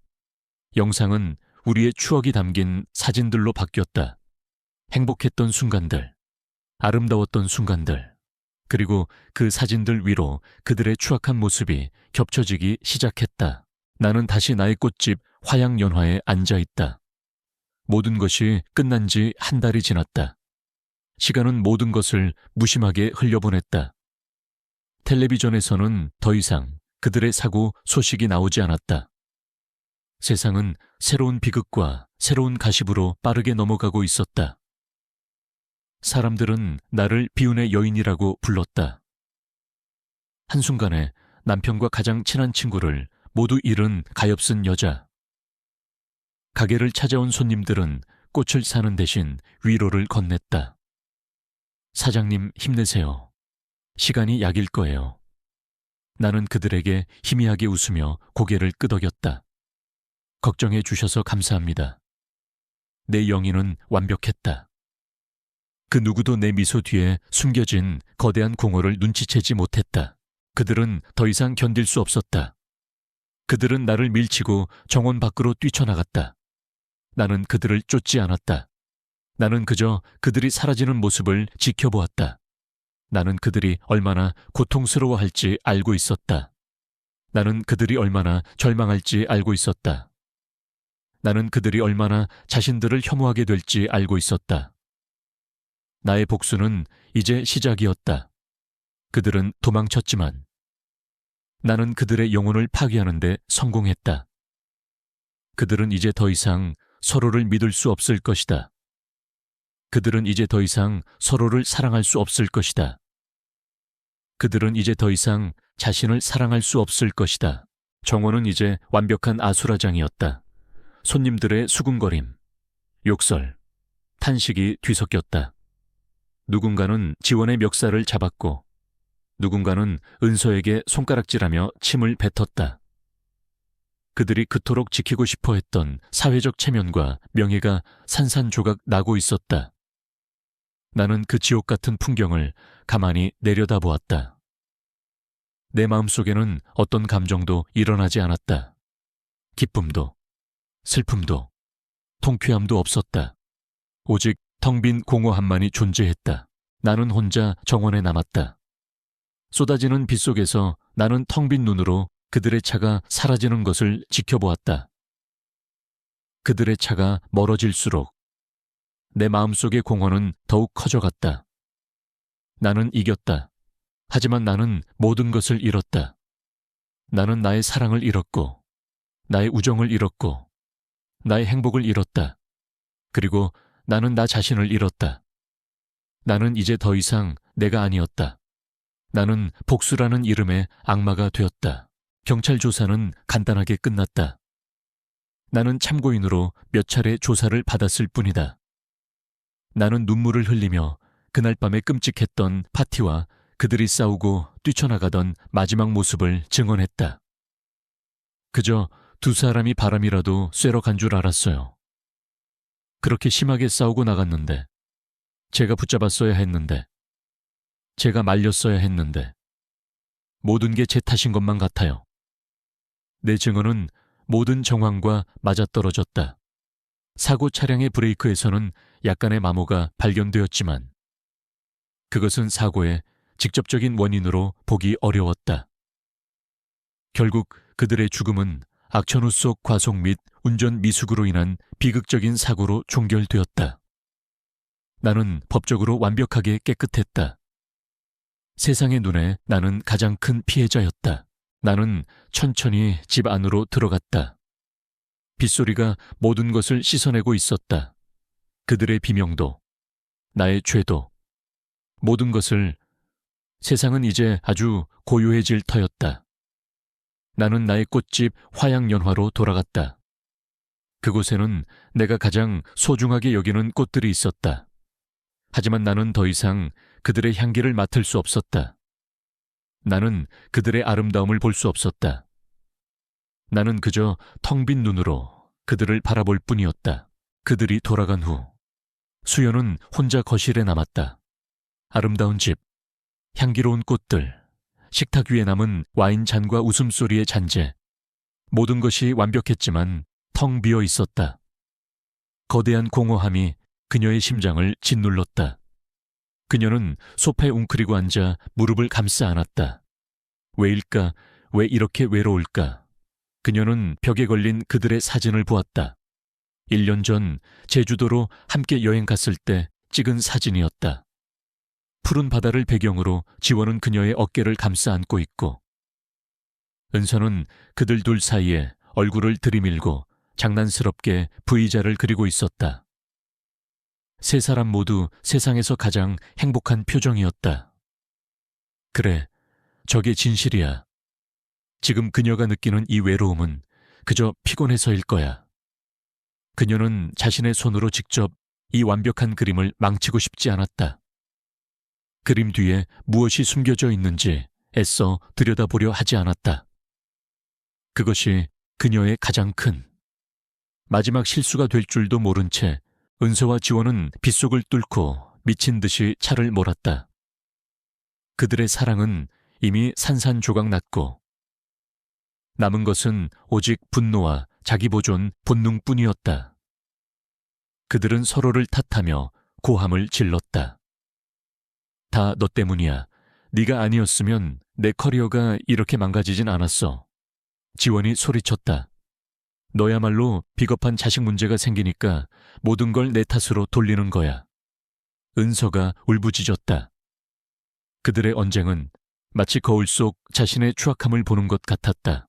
영상은 우리의 추억이 담긴 사진들로 바뀌었다. 행복했던 순간들, 아름다웠던 순간들, 그리고 그 사진들 위로 그들의 추악한 모습이 겹쳐지기 시작했다. 나는 다시 나의 꽃집 화양연화에 앉아있다. 모든 것이 끝난 지 한 달이 지났다. 시간은 모든 것을 무심하게 흘려보냈다. 텔레비전에서는 더 이상 그들의 사고 소식이 나오지 않았다. 세상은 새로운 비극과 새로운 가십으로 빠르게 넘어가고 있었다. 사람들은 나를 비운의 여인이라고 불렀다. 한순간에 남편과 가장 친한 친구를 모두 잃은 가엾은 여자. 가게를 찾아온 손님들은 꽃을 사는 대신 위로를 건넸다. 사장님 힘내세요. 시간이 약일 거예요. 나는 그들에게 희미하게 웃으며 고개를 끄덕였다. 걱정해 주셔서 감사합니다. 내 영희는 완벽했다. 그 누구도 내 미소 뒤에 숨겨진 거대한 공허를 눈치채지 못했다. 그들은 더 이상 견딜 수 없었다. 그들은 나를 밀치고 정원 밖으로 뛰쳐나갔다. 나는 그들을 쫓지 않았다. 나는 그저 그들이 사라지는 모습을 지켜보았다. 나는 그들이 얼마나 고통스러워할지 알고 있었다. 나는 그들이 얼마나 절망할지 알고 있었다. 나는 그들이 얼마나 자신들을 혐오하게 될지 알고 있었다. 나의 복수는 이제 시작이었다. 그들은 도망쳤지만 나는 그들의 영혼을 파괴하는 데 성공했다. 그들은 이제 더 이상 서로를 믿을 수 없을 것이다. 그들은 이제 더 이상 서로를 사랑할 수 없을 것이다. 그들은 이제 더 이상 자신을 사랑할 수 없을 것이다. 정원은 이제 완벽한 아수라장이었다. 손님들의 수군거림, 욕설, 탄식이 뒤섞였다. 누군가는 지원의 멱살을 잡았고 누군가는 은서에게 손가락질하며 침을 뱉었다. 그들이 그토록 지키고 싶어 했던 사회적 체면과 명예가 산산조각 나고 있었다. 나는 그 지옥 같은 풍경을 가만히 내려다보았다. 내 마음속에는 어떤 감정도 일어나지 않았다. 기쁨도, 슬픔도, 통쾌함도 없었다. 오직 텅 빈 공허함만이 존재했다. 나는 혼자 정원에 남았다. 쏟아지는 빛 속에서 나는 텅 빈 눈으로 그들의 차가 사라지는 것을 지켜보았다. 그들의 차가 멀어질수록 내 마음속의 공허는 더욱 커져갔다. 나는 이겼다. 하지만 나는 모든 것을 잃었다. 나는 나의 사랑을 잃었고, 나의 우정을 잃었고, 나의 행복을 잃었다. 그리고 나는 나 자신을 잃었다. 나는 이제 더 이상 내가 아니었다. 나는 복수라는 이름의 악마가 되었다. 경찰 조사는 간단하게 끝났다. 나는 참고인으로 몇 차례 조사를 받았을 뿐이다. 나는 눈물을 흘리며 그날 밤에 끔찍했던 파티와 그들이 싸우고 뛰쳐나가던 마지막 모습을 증언했다. 그저 두 사람이 바람이라도 쐬러 간 줄 알았어요. 그렇게 심하게 싸우고 나갔는데, 제가 붙잡았어야 했는데, 제가 말렸어야 했는데, 모든 게 제 탓인 것만 같아요. 내 증언은 모든 정황과 맞아떨어졌다. 사고 차량의 브레이크에서는 약간의 마모가 발견되었지만 그것은 사고의 직접적인 원인으로 보기 어려웠다. 결국 그들의 죽음은 악천후 속 과속 및 운전 미숙으로 인한 비극적인 사고로 종결되었다. 나는 법적으로 완벽하게 깨끗했다. 세상의 눈에 나는 가장 큰 피해자였다. 나는 천천히 집 안으로 들어갔다. 빗소리가 모든 것을 씻어내고 있었다. 그들의 비명도, 나의 죄도, 모든 것을. 세상은 이제 아주 고요해질 터였다. 나는 나의 꽃집 화양연화로 돌아갔다. 그곳에는 내가 가장 소중하게 여기는 꽃들이 있었다. 하지만 나는 더 이상 그들의 향기를 맡을 수 없었다. 나는 그들의 아름다움을 볼 수 없었다. 나는 그저 텅 빈 눈으로 그들을 바라볼 뿐이었다. 그들이 돌아간 후 수연은 혼자 거실에 남았다. 아름다운 집, 향기로운 꽃들, 식탁 위에 남은 와인 잔과 웃음소리의 잔재, 모든 것이 완벽했지만 텅 비어 있었다. 거대한 공허함이 그녀의 심장을 짓눌렀다. 그녀는 소파에 웅크리고 앉아 무릎을 감싸 안았다. 왜일까? 왜 이렇게 외로울까? 그녀는 벽에 걸린 그들의 사진을 보았다. 1년 전 제주도로 함께 여행 갔을 때 찍은 사진이었다. 푸른 바다를 배경으로 지원은 그녀의 어깨를 감싸 안고 있고, 은서는 그들 둘 사이에 얼굴을 들이밀고 장난스럽게 V자를 그리고 있었다. 세 사람 모두 세상에서 가장 행복한 표정이었다. 그래, 저게 진실이야. 지금 그녀가 느끼는 이 외로움은 그저 피곤해서일 거야. 그녀는 자신의 손으로 직접 이 완벽한 그림을 망치고 싶지 않았다. 그림 뒤에 무엇이 숨겨져 있는지 애써 들여다보려 하지 않았다. 그것이 그녀의 가장 큰 마지막 실수가 될 줄도 모른 채 은서와 지원은 빗속을 뚫고 미친 듯이 차를 몰았다. 그들의 사랑은 이미 산산조각 났고 남은 것은 오직 분노와 자기보존 본능뿐이었다. 그들은 서로를 탓하며 고함을 질렀다. 다 너 때문이야. 네가 아니었으면 내 커리어가 이렇게 망가지진 않았어. 지원이 소리쳤다. 너야말로 비겁한 자식 문제가 생기니까 모든 걸 내 탓으로 돌리는 거야. 은서가 울부짖었다. 그들의 언쟁은 마치 거울 속 자신의 추악함을 보는 것 같았다.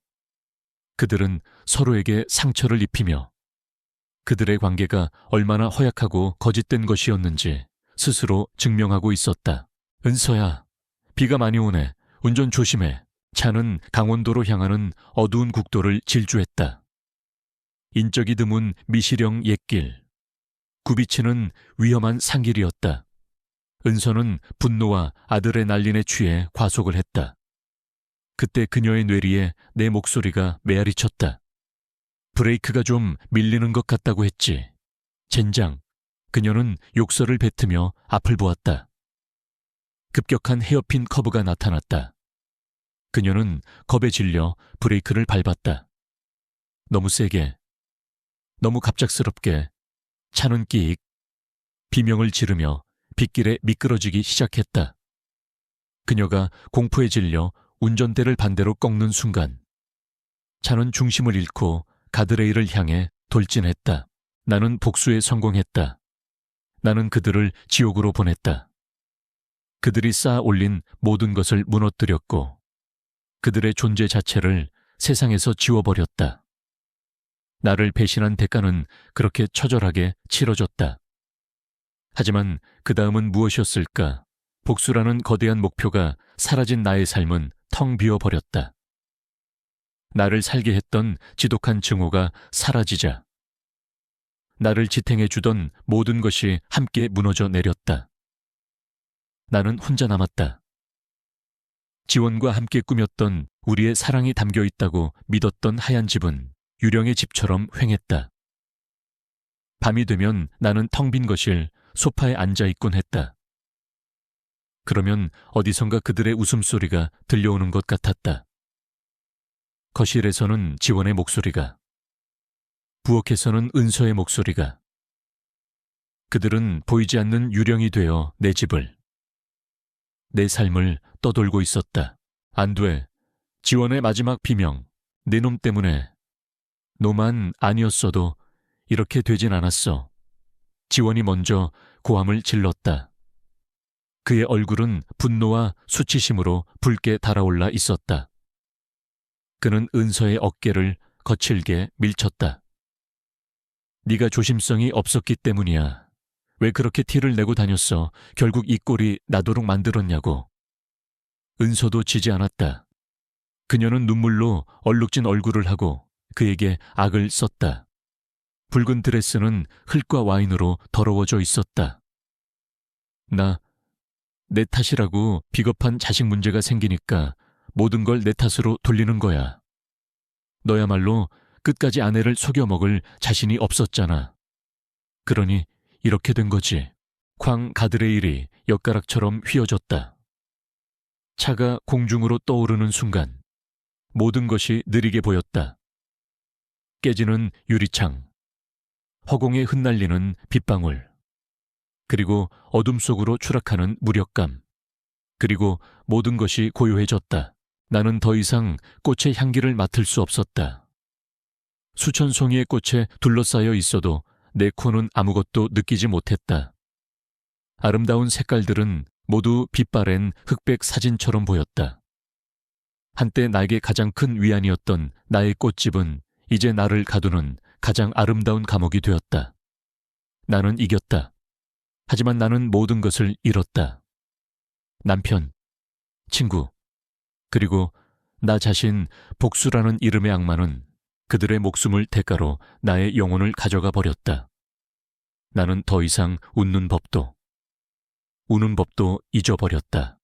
그들은 서로에게 상처를 입히며 그들의 관계가 얼마나 허약하고 거짓된 것이었는지 스스로 증명하고 있었다. 은서야, 비가 많이 오네. 운전 조심해. 차는 강원도로 향하는 어두운 국도를 질주했다. 인적이 드문 미시령 옛길. 굽이치는 위험한 산길이었다. 은서는 분노와 아들의 난린에 취해 과속을 했다. 그때 그녀의 뇌리에 내 목소리가 메아리쳤다. 브레이크가 좀 밀리는 것 같다고 했지. 젠장. 그녀는 욕설을 뱉으며 앞을 보았다. 급격한 헤어핀 커브가 나타났다. 그녀는 겁에 질려 브레이크를 밟았다. 너무 세게, 너무 갑작스럽게, 차는 끼익, 비명을 지르며 빗길에 미끄러지기 시작했다. 그녀가 공포에 질려 운전대를 반대로 꺾는 순간 차는 중심을 잃고 가드레일을 향해 돌진했다. 나는 복수에 성공했다. 나는 그들을 지옥으로 보냈다. 그들이 쌓아 올린 모든 것을 무너뜨렸고 그들의 존재 자체를 세상에서 지워버렸다. 나를 배신한 대가는 그렇게 처절하게 치러졌다. 하지만 그 다음은 무엇이었을까? 복수라는 거대한 목표가 사라진 나의 삶은 텅 비어버렸다. 나를 살게 했던 지독한 증오가 사라지자 나를 지탱해주던 모든 것이 함께 무너져 내렸다. 나는 혼자 남았다. 지원과 함께 꾸몄던 우리의 사랑이 담겨 있다고 믿었던 하얀 집은 유령의 집처럼 휑했다. 밤이 되면 나는 텅 빈 거실 소파에 앉아 있곤 했다. 그러면 어디선가 그들의 웃음소리가 들려오는 것 같았다. 거실에서는 지원의 목소리가, 부엌에서는 은서의 목소리가. 그들은 보이지 않는 유령이 되어 내 집을, 내 삶을 떠돌고 있었다. 안 돼. 지원의 마지막 비명. 내 놈 때문에. 너만 아니었어도 이렇게 되진 않았어. 지원이 먼저 고함을 질렀다. 그의 얼굴은 분노와 수치심으로 붉게 달아올라 있었다. 그는 은서의 어깨를 거칠게 밀쳤다. 네가 조심성이 없었기 때문이야. 왜 그렇게 티를 내고 다녔어? 결국 이 꼴이 나도록 만들었냐고. 은서도 지지 않았다. 그녀는 눈물로 얼룩진 얼굴을 하고 그에게 악을 썼다. 붉은 드레스는 흙과 와인으로 더러워져 있었다. 내 탓이라고. 비겁한 자식 문제가 생기니까 모든 걸 내 탓으로 돌리는 거야. 너야말로 끝까지 아내를 속여먹을 자신이 없었잖아. 그러니 이렇게 된 거지. 쾅 가드레일이 엿가락처럼 휘어졌다. 차가 공중으로 떠오르는 순간 모든 것이 느리게 보였다. 깨지는 유리창, 허공에 흩날리는 빗방울, 그리고 어둠 속으로 추락하는 무력감, 그리고 모든 것이 고요해졌다. 나는 더 이상 꽃의 향기를 맡을 수 없었다. 수천 송이의 꽃에 둘러싸여 있어도 내 코는 아무것도 느끼지 못했다. 아름다운 색깔들은 모두 빛바랜 흑백 사진처럼 보였다. 한때 나에게 가장 큰 위안이었던 나의 꽃집은 이제 나를 가두는 가장 아름다운 감옥이 되었다. 나는 이겼다. 하지만 나는 모든 것을 잃었다. 남편, 친구, 그리고 나 자신. 복수라는 이름의 악마는 그들의 목숨을 대가로 나의 영혼을 가져가 버렸다. 나는 더 이상 웃는 법도, 우는 법도 잊어버렸다.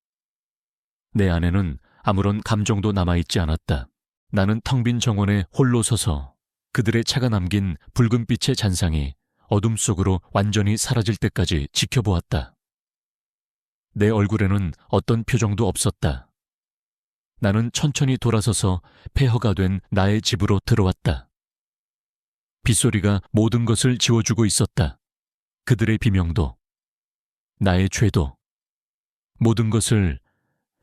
내 안에는 아무런 감정도 남아있지 않았다. 나는 텅 빈 정원에 홀로 서서 그들의 차가 남긴 붉은빛의 잔상이 어둠 속으로 완전히 사라질 때까지 지켜보았다. 내 얼굴에는 어떤 표정도 없었다. 나는 천천히 돌아서서 폐허가 된 나의 집으로 들어왔다. 빗소리가 모든 것을 지워주고 있었다. 그들의 비명도, 나의 죄도, 모든 것을.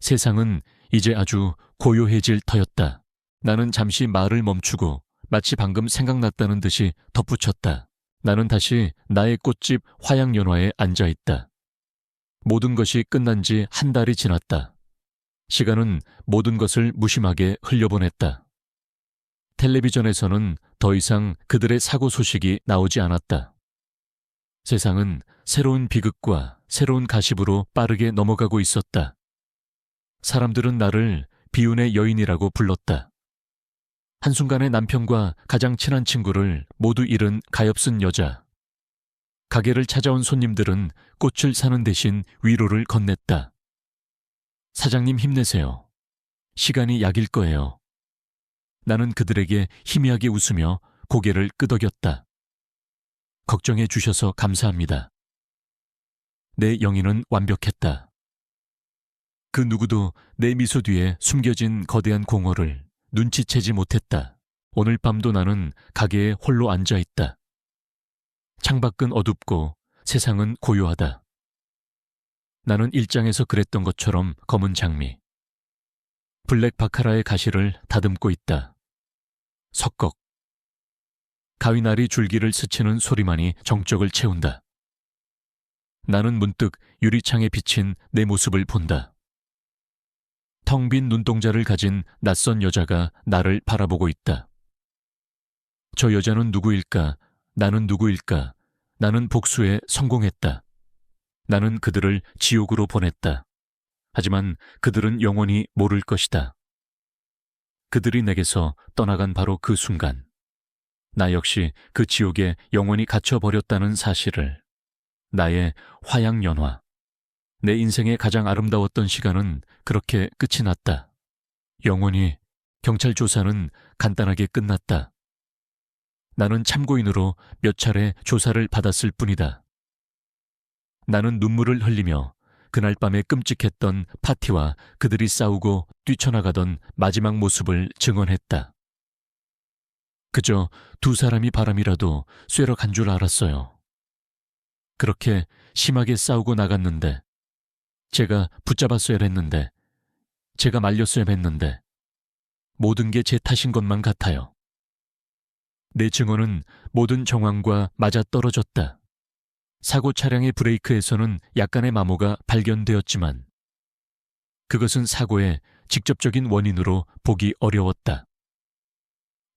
세상은 이제 아주 고요해질 터였다. 나는 잠시 말을 멈추고 마치 방금 생각났다는 듯이 덧붙였다. 나는 다시 나의 꽃집 화양연화에 앉아있다. 모든 것이 끝난 지 한 달이 지났다. 시간은 모든 것을 무심하게 흘려보냈다. 텔레비전에서는 더 이상 그들의 사고 소식이 나오지 않았다. 세상은 새로운 비극과 새로운 가십으로 빠르게 넘어가고 있었다. 사람들은 나를 비운의 여인이라고 불렀다. 한순간에 남편과 가장 친한 친구를 모두 잃은 가엾은 여자. 가게를 찾아온 손님들은 꽃을 사는 대신 위로를 건넸다. 사장님 힘내세요. 시간이 약일 거예요. 나는 그들에게 희미하게 웃으며 고개를 끄덕였다. 걱정해 주셔서 감사합니다. 내 영인은 완벽했다. 그 누구도 내 미소 뒤에 숨겨진 거대한 공허를 눈치채지 못했다. 오늘 밤도 나는 가게에 홀로 앉아 있다. 창밖은 어둡고 세상은 고요하다. 나는 일장에서 그랬던 것처럼 검은 장미, 블랙 바카라의 가시를 다듬고 있다. 석걱. 가위날이 줄기를 스치는 소리만이 정적을 채운다. 나는 문득 유리창에 비친 내 모습을 본다. 텅 빈 눈동자를 가진 낯선 여자가 나를 바라보고 있다. 저 여자는 누구일까? 나는 누구일까? 나는 복수에 성공했다. 나는 그들을 지옥으로 보냈다. 하지만 그들은 영원히 모를 것이다. 그들이 내게서 떠나간 바로 그 순간, 나 역시 그 지옥에 영원히 갇혀버렸다는 사실을. 나의 화양연화, 내 인생의 가장 아름다웠던 시간은 그렇게 끝이 났다. 영원히 경찰 조사는 간단하게 끝났다. 나는 참고인으로 몇 차례 조사를 받았을 뿐이다. 나는 눈물을 흘리며 그날 밤에 끔찍했던 파티와 그들이 싸우고 뛰쳐나가던 마지막 모습을 증언했다. 그저 두 사람이 바람이라도 쐬러 간 줄 알았어요. 그렇게 심하게 싸우고 나갔는데, 제가 붙잡았어야 했는데, 제가 말렸어야 했는데, 모든 게 제 탓인 것만 같아요. 내 증언은 모든 정황과 맞아떨어졌다. 사고 차량의 브레이크에서는 약간의 마모가 발견되었지만 그것은 사고의 직접적인 원인으로 보기 어려웠다.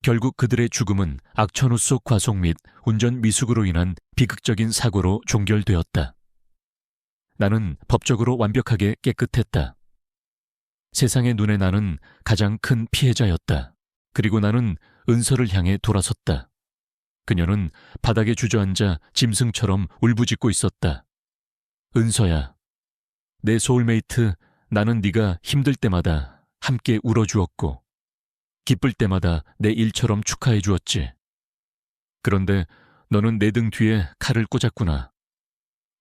결국 그들의 죽음은 악천후 속 과속 및 운전 미숙으로 인한 비극적인 사고로 종결되었다. 나는 법적으로 완벽하게 깨끗했다. 세상의 눈에 나는 가장 큰 피해자였다. 그리고 나는 은서를 향해 돌아섰다. 그녀는 바닥에 주저앉아 짐승처럼 울부짖고 있었다. 은서야, 내 소울메이트, 나는 네가 힘들 때마다 함께 울어주었고 기쁠 때마다 내 일처럼 축하해 주었지. 그런데 너는 내 등 뒤에 칼을 꽂았구나.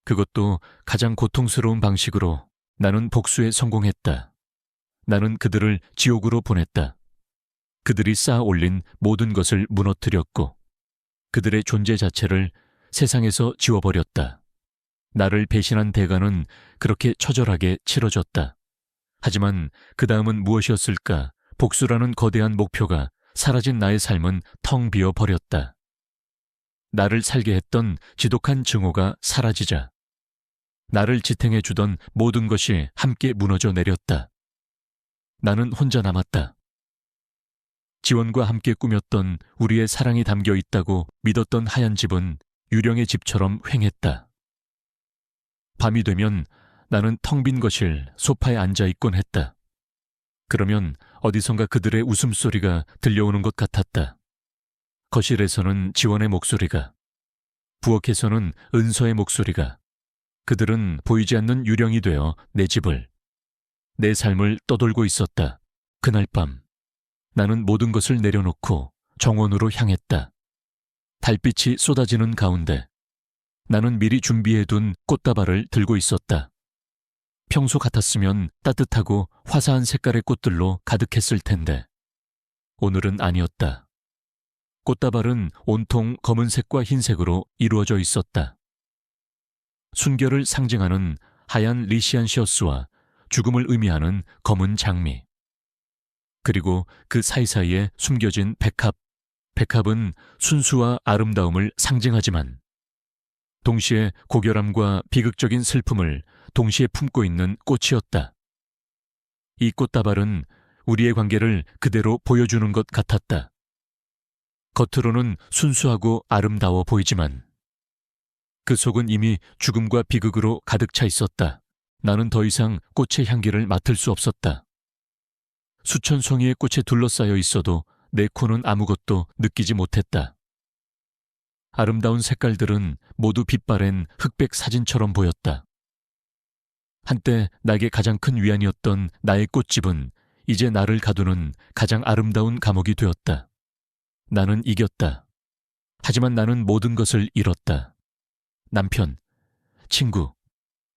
그것도 가장 고통스러운 방식으로. 나는 복수에 성공했다. 나는 그들을 지옥으로 보냈다. 그들이 쌓아 올린 모든 것을 무너뜨렸고 그들의 존재 자체를 세상에서 지워버렸다. 나를 배신한 대가는 그렇게 처절하게 치러졌다. 하지만 그 다음은 무엇이었을까? 복수라는 거대한 목표가 사라진 나의 삶은 텅 비어 버렸다. 나를 살게 했던 지독한 증오가 사라지자 나를 지탱해 주던 모든 것이 함께 무너져 내렸다. 나는 혼자 남았다. 지원과 함께 꾸몄던 우리의 사랑이 담겨 있다고 믿었던 하얀 집은 유령의 집처럼 휑했다. 밤이 되면 나는 텅 빈 거실 소파에 앉아 있곤 했다. 그러면 어디선가 그들의 웃음소리가 들려오는 것 같았다. 거실에서는 지원의 목소리가, 부엌에서는 은서의 목소리가. 그들은 보이지 않는 유령이 되어 내 집을, 내 삶을 떠돌고 있었다. 그날 밤 나는 모든 것을 내려놓고 정원으로 향했다. 달빛이 쏟아지는 가운데 나는 미리 준비해둔 꽃다발을 들고 있었다. 평소 같았으면 따뜻하고 화사한 색깔의 꽃들로 가득했을 텐데 오늘은 아니었다. 꽃다발은 온통 검은색과 흰색으로 이루어져 있었다. 순결을 상징하는 하얀 리시안시어스와 죽음을 의미하는 검은 장미. 그리고 그 사이사이에 숨겨진 백합. 백합은 순수와 아름다움을 상징하지만 동시에 고결함과 비극적인 슬픔을 동시에 품고 있는 꽃이었다. 이 꽃다발은 우리의 관계를 그대로 보여주는 것 같았다. 겉으로는 순수하고 아름다워 보이지만 그 속은 이미 죽음과 비극으로 가득 차 있었다. 나는 더 이상 꽃의 향기를 맡을 수 없었다. 수천 송이의 꽃에 둘러싸여 있어도 내 코는 아무것도 느끼지 못했다. 아름다운 색깔들은 모두 빛바랜 흑백 사진처럼 보였다. 한때 나에게 가장 큰 위안이었던 나의 꽃집은 이제 나를 가두는 가장 아름다운 감옥이 되었다. 나는 이겼다. 하지만 나는 모든 것을 잃었다. 남편, 친구,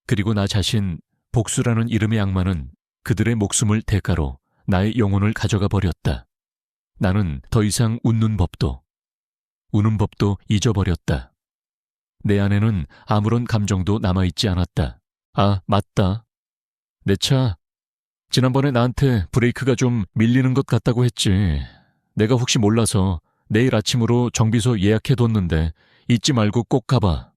그리고 나 자신. 복수라는 이름의 악마는 그들의 목숨을 대가로 나의 영혼을 가져가 버렸다. 나는 더 이상 웃는 법도, 우는 법도 잊어버렸다. 내 안에는 아무런 감정도 남아있지 않았다. 아, 맞다. 내 차, 지난번에 나한테 브레이크가 좀 밀리는 것 같다고 했지. 내가 혹시 몰라서 내일 아침으로 정비소 예약해뒀는데 잊지 말고 꼭 가봐.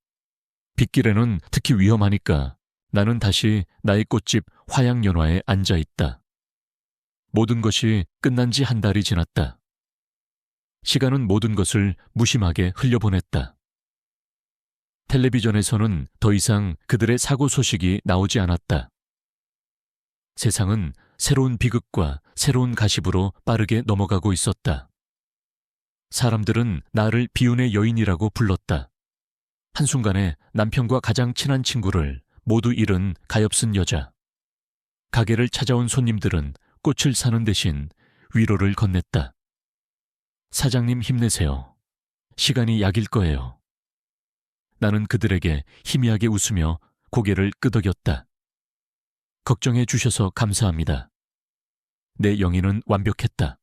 빗길에는 특히 위험하니까. 나는 다시 나의 꽃집 화양연화에 앉아있다. 모든 것이 끝난 지 한 달이 지났다. 시간은 모든 것을 무심하게 흘려보냈다. 텔레비전에서는 더 이상 그들의 사고 소식이 나오지 않았다. 세상은 새로운 비극과 새로운 가십으로 빠르게 넘어가고 있었다. 사람들은 나를 비운의 여인이라고 불렀다. 한순간에 남편과 가장 친한 친구를 모두 잃은 가엾은 여자. 가게를 찾아온 손님들은 꽃을 사는 대신 위로를 건넸다. 사장님 힘내세요. 시간이 약일 거예요. 나는 그들에게 희미하게 웃으며 고개를 끄덕였다. 걱정해 주셔서 감사합니다. 내 영희는 완벽했다.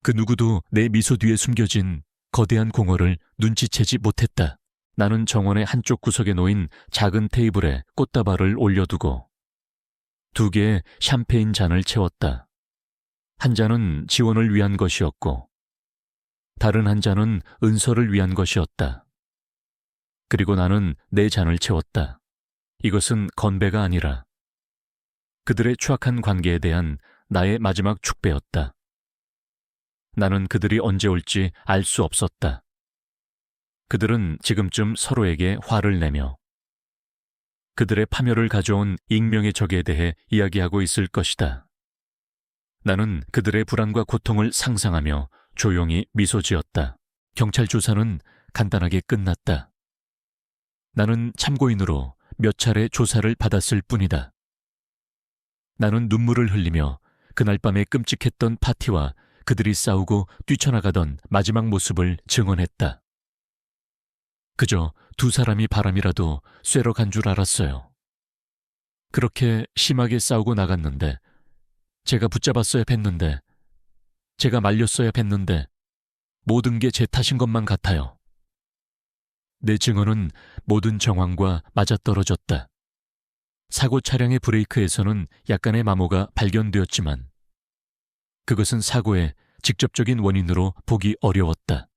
그 누구도 내 미소 뒤에 숨겨진 거대한 공허를 눈치채지 못했다. 나는 정원의 한쪽 구석에 놓인 작은 테이블에 꽃다발을 올려두고 2개의 샴페인 잔을 채웠다. 한 잔은 지원을 위한 것이었고 다른 한 잔은 은서를 위한 것이었다. 그리고 나는 내 잔을 채웠다. 이것은 건배가 아니라 그들의 추악한 관계에 대한 나의 마지막 축배였다. 나는 그들이 언제 올지 알 수 없었다. 그들은 지금쯤 서로에게 화를 내며 그들의 파멸을 가져온 익명의 적에 대해 이야기하고 있을 것이다. 나는 그들의 불안과 고통을 상상하며 조용히 미소 지었다. 경찰 조사는 간단하게 끝났다. 나는 참고인으로 몇 차례 조사를 받았을 뿐이다. 나는 눈물을 흘리며 그날 밤에 끔찍했던 파티와 그들이 싸우고 뛰쳐나가던 마지막 모습을 증언했다. 그저 2 사람이 바람이라도 쐬러 간 줄 알았어요. 그렇게 심하게 싸우고 나갔는데 제가 붙잡았어야 했는데 제가 말렸어야 했는데 모든 게 제 탓인 것만 같아요. 내 증언은 모든 정황과 맞아떨어졌다. 사고 차량의 브레이크에서는 약간의 마모가 발견되었지만 그것은 사고의 직접적인 원인으로 보기 어려웠다.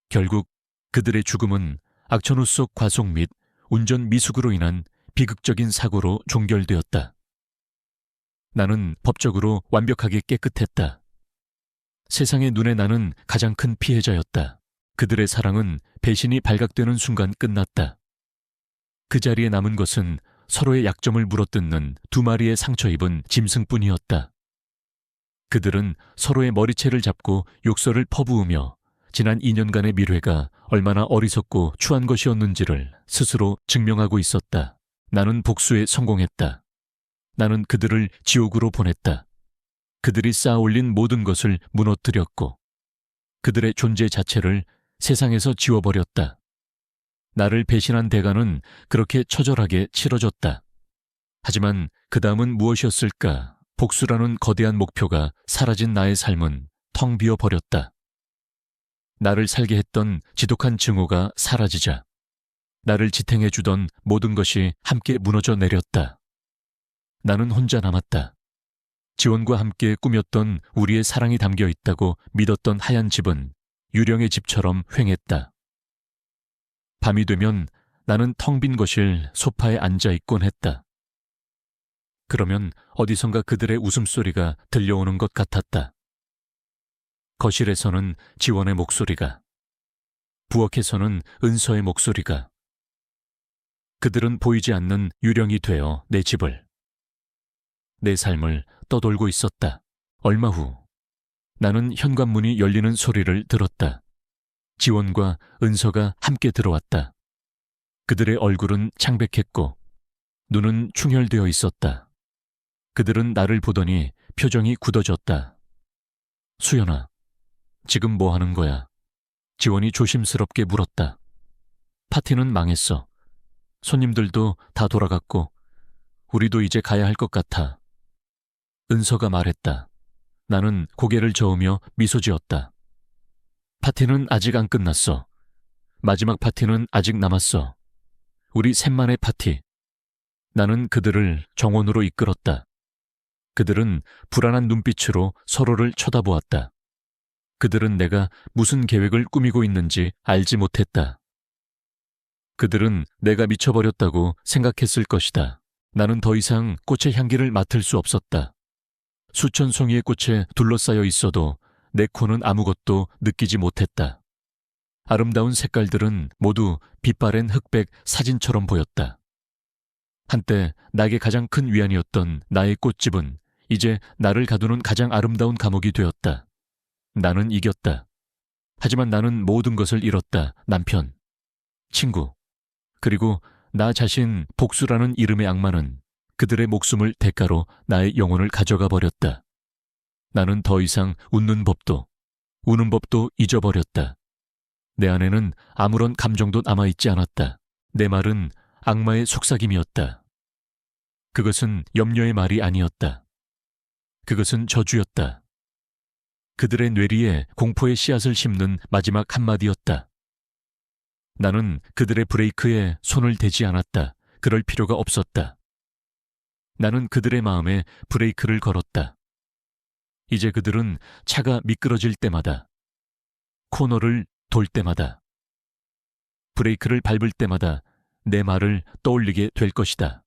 결국 그들의 죽음은 악천후 속 과속 및 운전 미숙으로 인한 비극적인 사고로 종결되었다. 나는 법적으로 완벽하게 깨끗했다. 세상의 눈에 나는 가장 큰 피해자였다. 그들의 사랑은 배신이 발각되는 순간 끝났다. 그 자리에 남은 것은 서로의 약점을 물어뜯는 2마리의 상처 입은 짐승뿐이었다. 그들은 서로의 머리채를 잡고 욕설을 퍼부으며 지난 2년간의 밀회가 얼마나 어리석고 추한 것이었는지를 스스로 증명하고 있었다. 나는 복수에 성공했다. 나는 그들을 지옥으로 보냈다. 그들이 쌓아올린 모든 것을 무너뜨렸고 그들의 존재 자체를 세상에서 지워버렸다. 나를 배신한 대가는 그렇게 처절하게 치러졌다. 하지만 그 다음은 무엇이었을까? 복수라는 거대한 목표가 사라진 나의 삶은 텅 비어버렸다. 나를 살게 했던 지독한 증오가 사라지자 나를 지탱해주던 모든 것이 함께 무너져 내렸다. 나는 혼자 남았다. 지원과 함께 꾸몄던 우리의 사랑이 담겨 있다고 믿었던 하얀 집은 유령의 집처럼 휑했다. 밤이 되면 나는 텅 빈 거실 소파에 앉아있곤 했다. 그러면 어디선가 그들의 웃음소리가 들려오는 것 같았다. 거실에서는 지원의 목소리가, 부엌에서는 은서의 목소리가. 그들은 보이지 않는 유령이 되어 내 집을, 내 삶을 떠돌고 있었다. 얼마 후 나는 현관문이 열리는 소리를 들었다. 지원과 은서가 함께 들어왔다. 그들의 얼굴은 창백했고 눈은 충혈되어 있었다. 그들은 나를 보더니 표정이 굳어졌다. 수연아, 지금 뭐 하는 거야? 지원이 조심스럽게 물었다. 파티는 망했어. 손님들도 다 돌아갔고 우리도 이제 가야 할 것 같아. 은서가 말했다. 나는 고개를 저으며 미소 지었다. 파티는 아직 안 끝났어. 마지막 파티는 아직 남았어. 우리 셋만의 파티. 나는 그들을 정원으로 이끌었다. 그들은 불안한 눈빛으로 서로를 쳐다보았다. 그들은 내가 무슨 계획을 꾸미고 있는지 알지 못했다. 그들은 내가 미쳐버렸다고 생각했을 것이다. 나는 더 이상 꽃의 향기를 맡을 수 없었다. 수천 송이의 꽃에 둘러싸여 있어도 내 코는 아무것도 느끼지 못했다. 아름다운 색깔들은 모두 빛바랜 흑백 사진처럼 보였다. 한때 나에게 가장 큰 위안이었던 나의 꽃집은 이제 나를 가두는 가장 아름다운 감옥이 되었다. 나는 이겼다. 하지만 나는 모든 것을 잃었다. 남편, 친구, 그리고 나 자신. 복수라는 이름의 악마는 그들의 목숨을 대가로 나의 영혼을 가져가 버렸다. 나는 더 이상 웃는 법도, 우는 법도 잊어버렸다. 내 안에는 아무런 감정도 남아있지 않았다. 내 말은 악마의 속삭임이었다. 그것은 염려의 말이 아니었다. 그것은 저주였다. 그들의 뇌리에 공포의 씨앗을 심는 마지막 한마디였다. 나는 그들의 브레이크에 손을 대지 않았다. 그럴 필요가 없었다. 나는 그들의 마음에 브레이크를 걸었다. 이제 그들은 차가 미끄러질 때마다, 코너를 돌 때마다, 브레이크를 밟을 때마다 내 말을 떠올리게 될 것이다.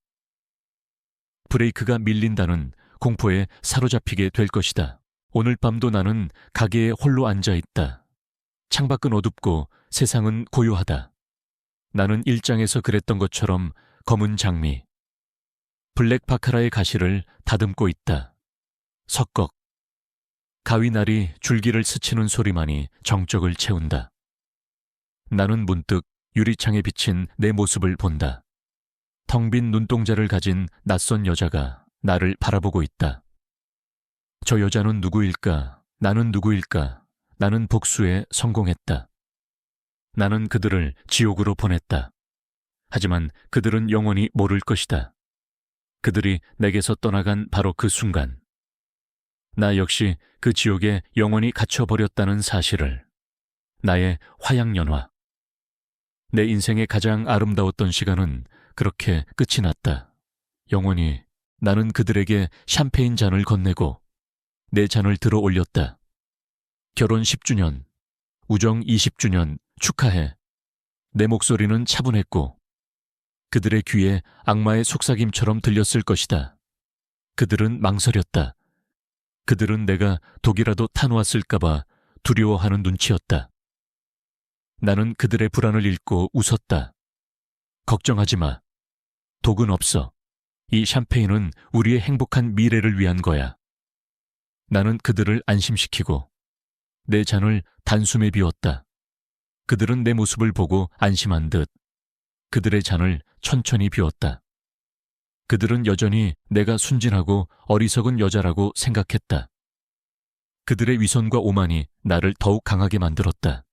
브레이크가 밀린다는 공포에 사로잡히게 될 것이다. 오늘 밤도 나는 가게에 홀로 앉아 있다. 창밖은 어둡고 세상은 고요하다. 나는 일장에서 그랬던 것처럼 검은 장미, 블랙 바카라의 가시를 다듬고 있다. 석걱, 가위날이 줄기를 스치는 소리만이 정적을 채운다. 나는 문득 유리창에 비친 내 모습을 본다. 텅 빈 눈동자를 가진 낯선 여자가 나를 바라보고 있다. 저 여자는 누구일까? 나는 누구일까? 나는 복수에 성공했다. 나는 그들을 지옥으로 보냈다. 하지만 그들은 영원히 모를 것이다. 그들이 내게서 떠나간 바로 그 순간, 나 역시 그 지옥에 영원히 갇혀버렸다는 사실을. 나의 화양연화. 내 인생의 가장 아름다웠던 시간은 그렇게 끝이 났다. 영원히 나는 그들에게 샴페인 잔을 건네고 내 잔을 들어 올렸다. 결혼 10주년, 우정 20주년 축하해. 내 목소리는 차분했고 그들의 귀에 악마의 속삭임처럼 들렸을 것이다. 그들은 망설였다. 그들은 내가 독이라도 타놓았을까봐 두려워하는 눈치였다. 나는 그들의 불안을 읽고 웃었다. 걱정하지 마. 독은 없어. 이 샴페인은 우리의 행복한 미래를 위한 거야. 나는 그들을 안심시키고 내 잔을 단숨에 비웠다. 그들은 내 모습을 보고 안심한 듯 그들의 잔을 천천히 비웠다. 그들은 여전히 내가 순진하고 어리석은 여자라고 생각했다. 그들의 위선과 오만이 나를 더욱 강하게 만들었다.